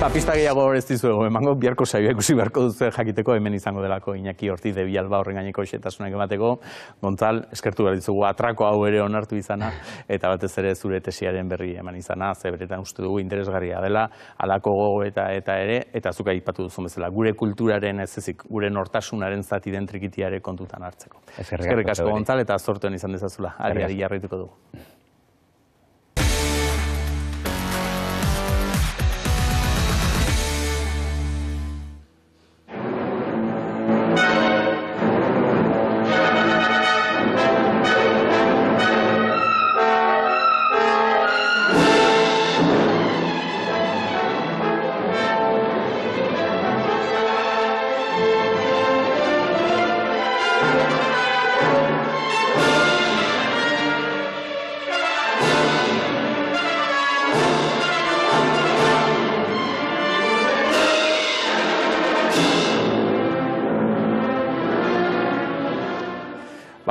Pista gehiago ez dizuegu, emango biharko saioa ikusi beharko duzu jakiteko hemen izango delako Iñaki Ortiz de Villalba horren gaineko xetasunak emateko. Gontzal, eskertu behar dizugu atrako hau ere onartu izana, eta batez ere zure tesiaren berri eman izana, ze beretan uste dugu interesgarria dela, alako gogo eta ere, eta zuk aipatu duzun bezala, gure kulturaren ez ezik, gure nortasunaren zati den trikitiare kontutan hartzeko. Eskerrik asko Gontzal, eta zortuen izan dezazula, ari jarraituko dugu.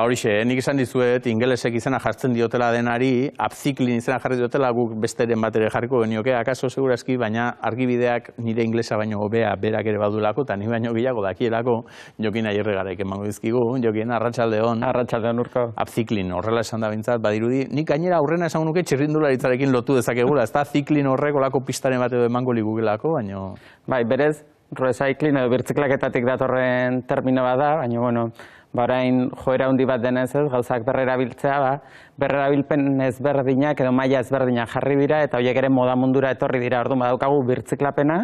Horixe, nik esan dizuet, ingelesek izena jartzen diotela denari, Upcycling izena jarri diotela, guk besteren bat ere jarriko genioke, akaso segurazki, baina argibideak nire inglesa baino hobea berak ere badulako, eta ni baino gehiago dakielako, Jokin Aierre garaik emango dizkigu, Jokin, arratsaldeon. Arratsaldeon Urko. Upcycling, horrela esan da bintzat, badirudi, nik gainera aurrena esan nuke txirrindularitzarekin lotu dezakegula, ez da cycling horrek olako pistaren bat edo emango ligugelako, baino... Bai, berez, recycling edo birtziklaketatik datorren termino bat da, baina, bueno, orain joera handi bat denez ez, gauzak berrerabiltzea, berrerabilpen ezberdinak edo maila ezberdinak jarri dira, eta horiek ere moda mundura etorri dira, orduan badaukagu birtziklapena,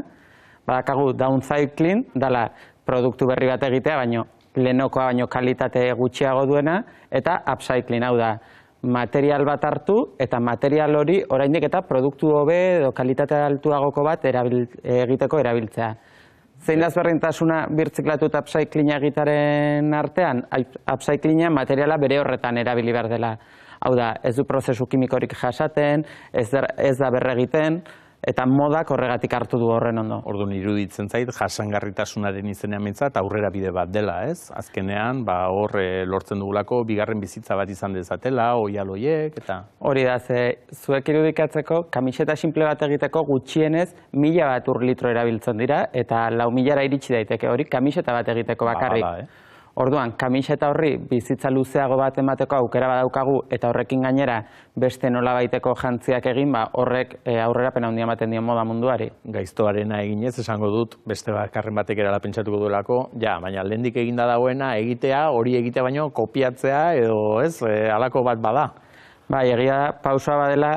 badaukagu downcycling, dala produktu berri bat egitea, baino lehenokoa baino kalitate gutxiago duena, eta upcycling, hau da, material bat hartu, eta material hori oraindik eta produktu hobe edo kalitate altuagoko bat egiteko erabiltzea. Zein da ezberdintasuna birtziklatu eta upcyclinga egitaren artean? Upcyclinga materiala bere horretan erabili behar dela. Hau da, ez du prozesu kimikorik jasaten, ez da berregiten, eta modak horregatik hartu du horren ondo. Orduan iruditzen zait, jasangarritasunaren izenean behintzat aurrera bide bat dela, ez? Azkenean, hor lortzen dugulako, bigarren bizitza bat izan dezatela, oialoiek, eta... Hori da, zuek irudikatzeko, kamiseta simple bat egiteko gutxienez 1000 bat urlitro erabiltzen dira, eta 4000 iritsi daiteke hori, kamiseta bat egiteko bakarrik. Orduan, kamiseta horri bizitza luzeago bat emateko aukera badaukagu eta horrekin gainera beste nolabaiteko jantziak egin, horrek aurrerapen handia ematen dio moda munduari. Gaiztoarena eginez, esango dut, beste bakarren batek erala pentsatuko duelako, baina lehendik eginda dagoena egitea, hori egitea baino kopiatzea edo ez, halako bat bada. Bai, egia pausoa badela,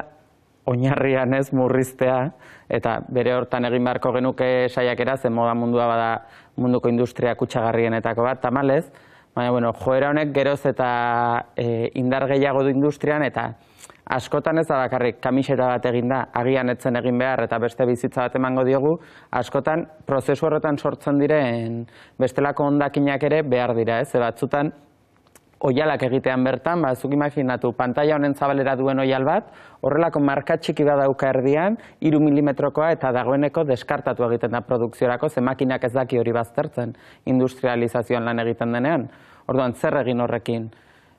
oinarrian ez murriztea, eta bere hortan egin beharko genuke saiakera, zen moda mundua bada munduko industria kutsagarrienetako bat, tamalez, baina, joera honek geroz eta indar gehiago du industrian, eta askotan ez da bakarrik kamiseta bat egin da, agian etzen egin behar eta beste bizitza bat emango diogu, askotan prozesu horretan sortzen diren bestelako hondakinak ere behar dira, ez? Batzutan oialak egitean bertan, zuk imaginatu, pantalla honen zabalera duen oial bat, horrelako marka txiki bat dauka erdian, 3 milimetrokoa eta dagoeneko deskartatu egiten da produkziorako, ze makinak ez daki hori baztertzen industrializazioan lan egiten denean. Orduan, zer egin horrekin?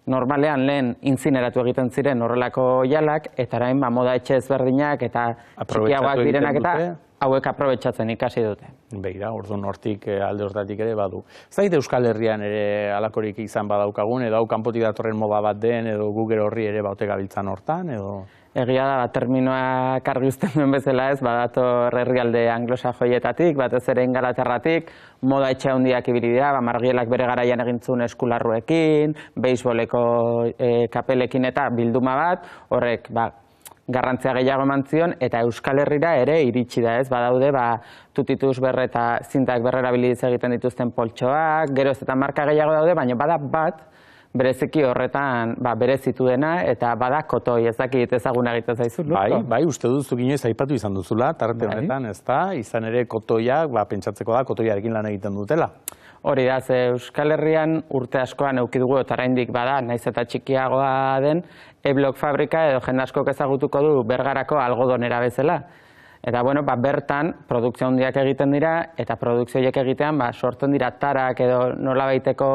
Normalean lehen intzineratu egiten ziren horrelako oialak, eta orain moda etxe ezberdinak eta txikiagoak direnak eta hauek aprobetxatzen ikasi dute. Begira, orduan hortik alde hortatik ere badu. Zait Euskal Herrian ere alakorik izan badaukagun, edo hau kanpotik datorren moda bat den, edo Google horri ere baute gabiltzan hortan, edo... Egia da, terminoak argi uzten duen bezala ez, badator herrialde anglosajoietatik, batez ere Ingalaterratik, moda etxe handiak ibili dira, Margielak bere garaian egin zuen eskularruekin, beisboleko kapelekin eta bilduma bat, horrek garrantzia gehiago eman zion, eta Euskal Herrira ere iritsi da ez, badaude tutituz berre eta zintak berrerabiliz egiten dituzten poltsoak, geroz eta marka gehiago daude, baina bada bat, bereziki horretan berezitu dena, eta bada kotoi, ez dakit ezaguna egiten zaizu, Luzko? Bai, uste duzu ginez aipatu izan duzula, tarte honetan, ez da, izan ere kotoiak, pentsatzeko da, kotoiarekin lan egiten dutela. Hori da, ze Euskal Herrian urte askoan eduki dugu, eta oraindik bada, naiz eta txikiagoa den, E-Block fabrika edo jende askok ezagutuko du Bergarako algodonera bezala. Eta, bertan, produkzio handiak egiten dira, eta produkzio horiek egitean, sortzen dira tarak edo nolabaiteko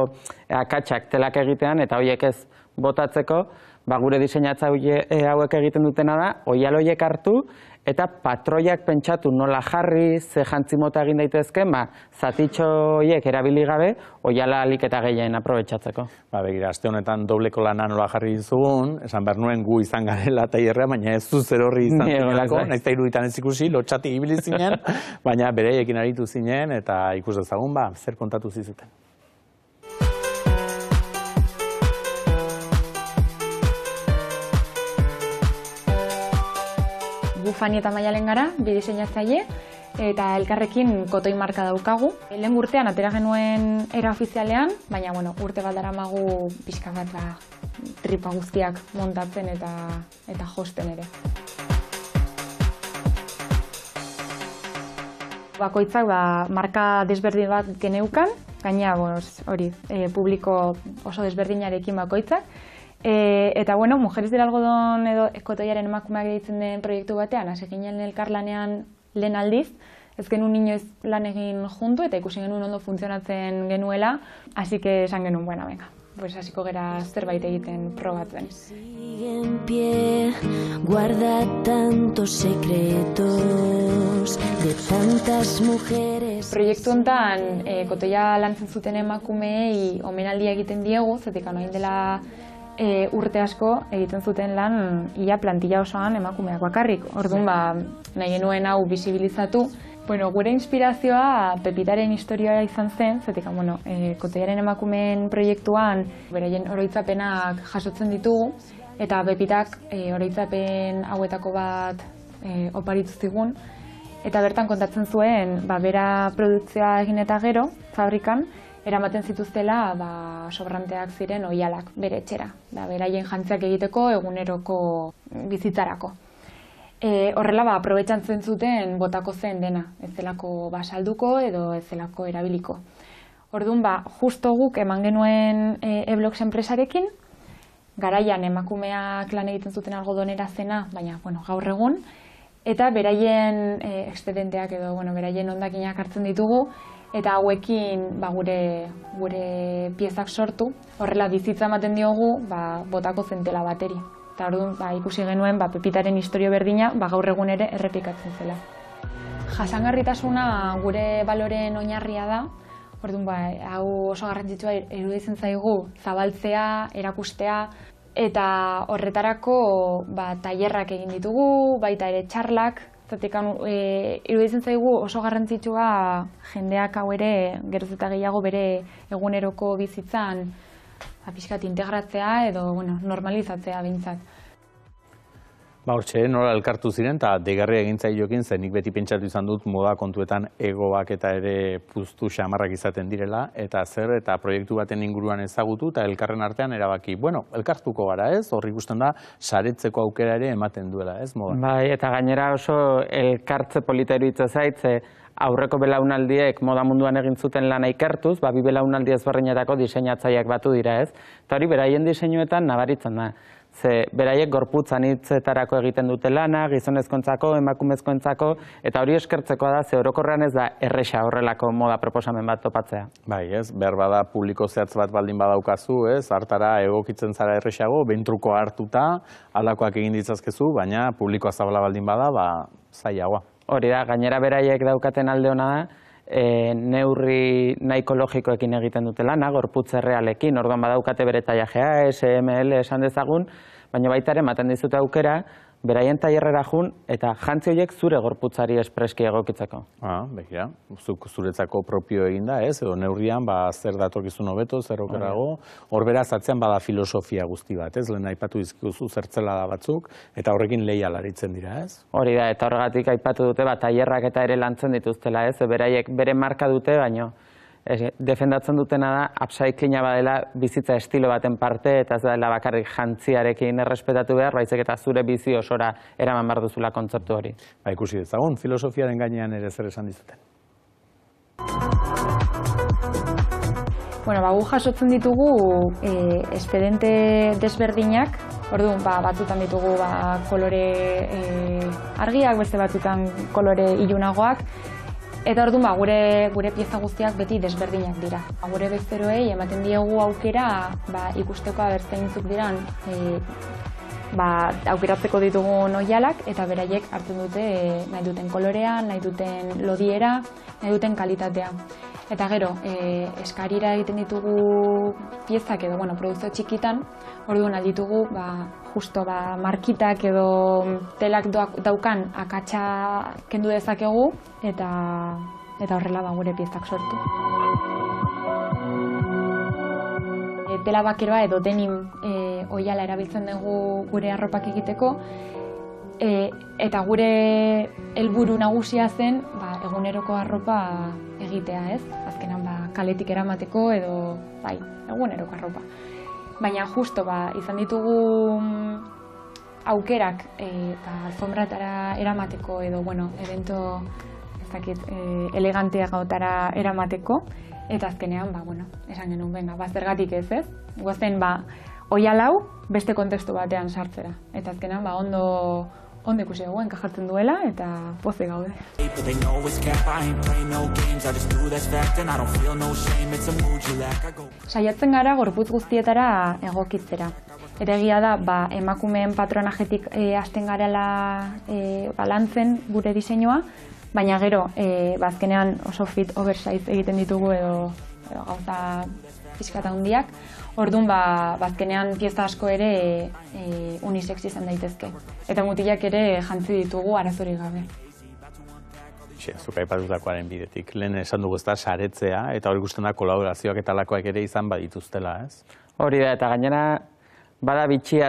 akatsak telak egitean, eta horiek ez botatzeko, gure diseinatzaile hauek egiten dutena da, oial horiek hartu, eta patroiak pentsatu nola jarri, ze jantzi mota egin daitezken, zatitxo horiek erabili gabe, oiala alik eta gehien aprobetxatzeko. Begira, aste honetan dobleko lana nola jarri dizugun, esan behar nuen gu izan garela taierrea, baina ez zu zer horri izan zinelako, nahiz eta iruditan ez ikusi, lotxatik ibili zinen, baina bereiekin aritu zinen, eta ikus dezagun, zer kontatu zizuten. Fani eta Maialen gara, bi diseinatzaile, eta elkarrekin kotoi marka daukagu. Lehen urtean atera genuen era ofizialean, baina urte bat daramagu pixka bat tripa guztiak montatzen eta josten ere. Bakoitzak marka desberdin bat geneukan, gaina hori publiko oso desberdinarekin bakoitzak. Eta, Mujeres del Algodón edo kotoiaren emakumeak egiten den proiektu batean, hasi ginen elkarlanean lehen aldiz, ez genuen inoiz lan egin juntu eta ikusi genuen ondo funtzionatzen genuela, así que esan genuen, venga, pues hasiko gera zerbait egiten probatzen. En pie, guarda tantos secretos de tantas mujeres. Proiektu hontan kotoia lantzen zuten emakumeei omenaldia egiten diegu, zetik orain dela urte asko egiten zuten lan ia plantilla osoan emakumeak bakarrik. Orduan nahi genuen hau bisibilizatu. Gure inspirazioa Pepitaren historia izan zen, zetik kotoiaren emakumeen proiektuan beraien oroitzapenak jasotzen ditugu, eta Pepitak oroitzapen hauetako bat oparitu zigun, eta bertan kontatzen zuen bera produkzioa egin eta gero, fabrikan, eramaten zituztela sobranteak ziren oialak bere etxera, beraien jantziak egiteko eguneroko bizitzarako. Horrela aprobetxatzen zuten botako zen dena, ez zelako salduko edo ez zelako erabiliko. Orduan justo guk eman genuen E-Block enpresarekin, garaian emakumeak lan egiten zuten algodonera zena, baina gaur egun, eta beraien excedenteak edo beraien hondakinak hartzen ditugu, eta hauekin gure piezak sortu, horrela bizitza ematen diogu botako zentela bateri. Eta orduan ikusi genuen Pepitaren historio berdina gaur egun ere errepikatzen zela. Jasangarritasuna gure baloreen oinarria da, Orduan, hau oso garrantzitsua iruditzen zaigu zabaltzea, erakustea, eta horretarako tailerrak egin ditugu, baita ere txarlak, iruditzen zaigu oso garrantzitsua jendeak hau ere geroz eta gehiago bere eguneroko bizitzan pixkat integratzea edo normalizatzea behintzat. Hortxe, nola elkartu ziren, eta deigarria egin zailokin, zen nik beti pentsatu izan dut moda kontuetan egoak eta ere puztu xamarrak izaten direla, eta zer eta proiektu baten inguruan ezagutu, eta elkarren artean erabaki. Bueno, elkartuko gara ez, hor ikusten da, saretzeko aukera ere ematen duela, ez moda? Bai, eta gainera oso elkartze polita iruditzen zait, aurreko belaunaldiek moda munduan egin zuten lana ikertuz, bi belaunaldi ezberdinetako diseinatzaileak batu dira ez, eta hori beraien diseinuetan nabaritzen da. Ze beraiek gorputz anitzetarako egiten dute lana, gizonezkoentzako, emakumezkoentzako, eta hori eskertzekoa da, ze orokorrean ez da erresa horrelako moda proposamen bat topatzea. Bai, ez, behar bada publiko zehatz bat baldin badaukazu, ez, hartara egokitzen zara erresago, bentruko hartuta, alakoak egin ditzazkezu, baina publikoa zabala baldin bada, zailagoa. Hori da, gainera beraiek daukaten alde hona da, neurri nahiko logikoekin egiten dute lana, gorputz errealekin, orduan badaukate bere taiajea, SML esan dezagun, baina baita ere ematen dizute aukera, beraien tailerrera jun eta jantzi horiek zure gorputzari espreski egokitzeko. Begira, zuretzako propio egin da, ez? Edo neurrian, zer datorkizun hobeto, zer okerago, hor beraz atzean bada filosofia guzti bat, ez? Lehen aipatu dizkiguzu zertzela da batzuk, eta horrekin leial aritzen dira, ez? Hori da, eta horregatik aipatu dute, tailerrak eta ere lantzen dituztela, ez? Beraiek bere marka dute, baino defendatzen dutena da, upcyclinga badela bizitza estilo baten parte, eta ez dela bakarrik jantziarekin errespetatu behar, baizik eta zure bizi osora eraman behar duzula kontzeptu hori. Ikusi dezagun, filosofiaren gainean ere zer esan dizuten. Gu jasotzen ditugu espediente desberdinak, orduan batzutan ditugu kolore argiak, beste batzutan kolore ilunagoak, eta orduan gure pieza guztiak beti desberdinak dira. Gure bezeroei ematen diegu aukera ikusteko abertzeintzuk diran aukeratzeko ditugun oihalak, eta beraiek hartzen dute nahi duten kolorea, nahi duten lodiera, nahi duten kalitatea. Eta gero, eskarira egiten ditugu piezak edo produkzio txikitan, orduan alditugu justo markitak edo telak daukan akatsa kendu dezakegu eta horrela gure piezak sortu. Tela bakeroa edo denim oihala erabiltzen dugu gure arropak egiteko, eta gure helburu nagusia zen eguneroko arropa egitea, ez? Azkenan kaletik eramateko edo eguneroko arropa. Baina justo izan ditugu aukerak alfombratara eramateko edo evento eleganteagotara eramateko, eta azkenean esan genuen zergatik ez, guazen oihal hau beste kontestu batean sartzera, eta azkenean ondo ikusi dugu, enkajartzen duela, eta pozik gaude. Saiatzen gara gorputz guztietara egokitzera. Eta egia da, emakumeen patronajetik hasten garela lantzen gure diseinua, baina gero, azkenean oso fit oversize egiten ditugu edo gauza pixkata handiak, orduan azkenean pieza asko ere unisex izan daitezke. Eta mutilak ere jantzi ditugu arazorik gabe. Zuk aipatutakoaren bidetik. Lehen esan dugu ez da saretzea, eta hori ikusten da kolaborazioak eta lakoak ere izan badituztela, ez? Hori da, eta gainera bada bitxia,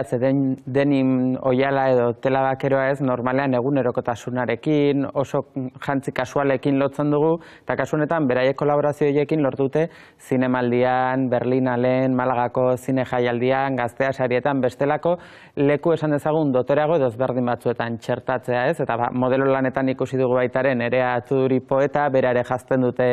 denim oihala edo tela bakeroa ez, normalean egunerokotasunarekin, oso jantzi kasualekin lotzen dugu, eta kasu honetan beraiek kolaborazioekin lortute zinemaldian, Berlinalen, Malagako zine jaialdian, Gaztea sarietan, bestelako leku esan dezagun dotoreago edo ezberdin batzuetan txertatzea ez, eta modelo lanetan ikusi dugu baitaren Nerea Atzuduri poeta, bera ere jazten dute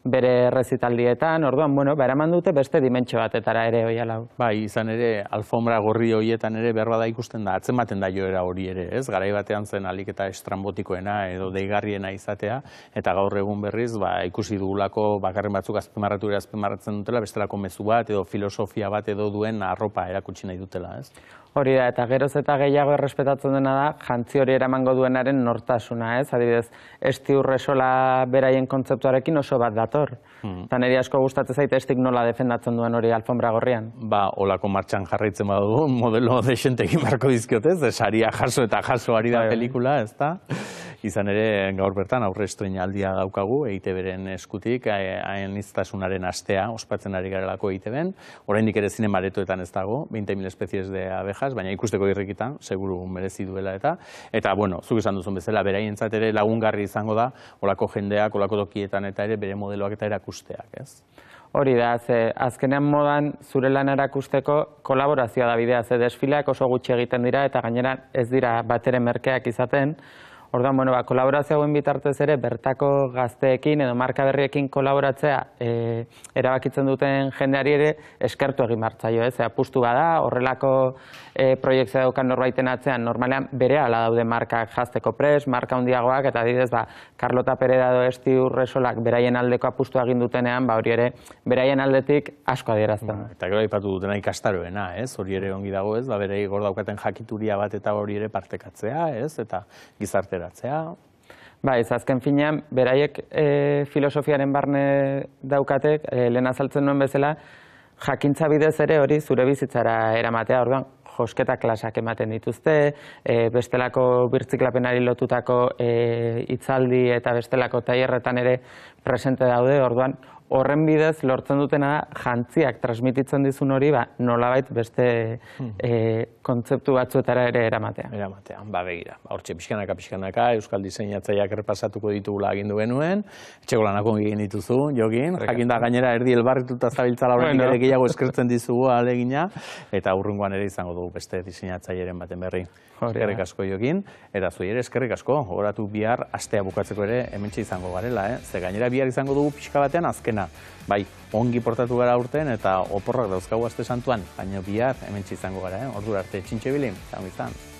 bere rezitaldietan, orduan, eraman dute beste dimentsio batetara ere oihala hau. Izan ere, alfombra alfombra gorri horietan ere behar bada ikusten da, atzematen da joera hori ere, ez? Garai batean zen alik eta estrambotikoena edo deigarriena izatea, eta gaur egun berriz ikusi dugulako bakarren batzuk azpimarratzen dutela, bestelako mezu bat edo filosofia bat edo duen arropa erakutsi nahi dutela, ez? Hori da, eta geroz eta gehiago errespetatzen dena da, jantzi hori eramango duenaren nortasuna, ez? Adibidez, esti urresola beraien kontzeptuarekin oso bat dator. Eta niri asko gustatzen zait estik nola defendatzen duen hori alfombra gorrian. Olako martxan jarraitzen badugu, modelo desentekin marko dizkiotez, saria jaso eta jaso ari da pelikula, ez da? Izan ere, gaur bertan aurre estreinaldia daukagu, EITB-ren eskutik, aniztasunaren astea, ospatzen ari garelako EITB-en. Oraindik ere zinemaretoetan ez dago, 20.000 espezies de abejas, baina ikusteko irrikitan, seguru merezi duela eta. Eta, bueno, zuk esan duzun bezala, beraientzat ere lagungarri izango da, olako jendeak, olako tokietan eta ere bere modeloak eta erakusteak, ez? Hori da, azkenean modan zure lan erakusteko kolaborazioa da bidea, desfileak oso gutxi egiten dira eta gainera ez dira batere merkeak izaten. Orduan, kolaborazio hauen bitartez ere, bertako gazteekin edo marka berriekin kolaboratzea erabakitzen duten jendeari ere eskertu egin martzaio, ez? Apustu bada, horrelako proiektzioa daukan norbaiten atzean, normalean bere ala daude markak jazteko prest, marka handiagoak, eta adibidez, Carlota Pereda edo Esti Urresolak beraien aldeko apustua egin dutenean, hori ere, beraien aldetik asko adierazten. Eta gero aipatu dutena ikastaroena, ez? Hori ere ongi dago, ez? Berei gor daukaten jakituria bat eta hori ere partekatzea, ez? Eta gizartera. Azken finean, beraiek filosofiaren barne daukatek, lehen azaltzen nuen bezala, jakintza bidez ere hori zure bizitzara eramatea, orduan, josketa klasak ematen dituzte, bestelako birtziklapenari lotutako hitzaldi eta bestelako tailerretan ere presente daude, orduan, horren bidez lortzen dutena jantziak transmititzen dizun hori nolabait beste kontzeptu batzuetara ere eramatea. Begira. Hortxe, pixkanaka, Euskal Diseinatzaileak errepasatuko ditugula agindu genuen, etxeko lanako egin dituzu, Jokin, jakinda gainera erdi elbarrituta zabiltzala horrenik ere gehiago eskertzen dizugu alegina, eta urrungoan ere izango dugu beste diseinatzaileren baten berri. Eskerrik asko, Jokin, eta zui ere eskerrik asko, gogoratu bihar astea bukatzeko ere hementxe izango garela, ze gainera bihar izango dugu pixka batean azkena. Bai, ongi portatu gara urten eta oporrak dauzkagu aste santuan, baina bihar hementxe izango gara, ordura arte txintxe bilin, izan.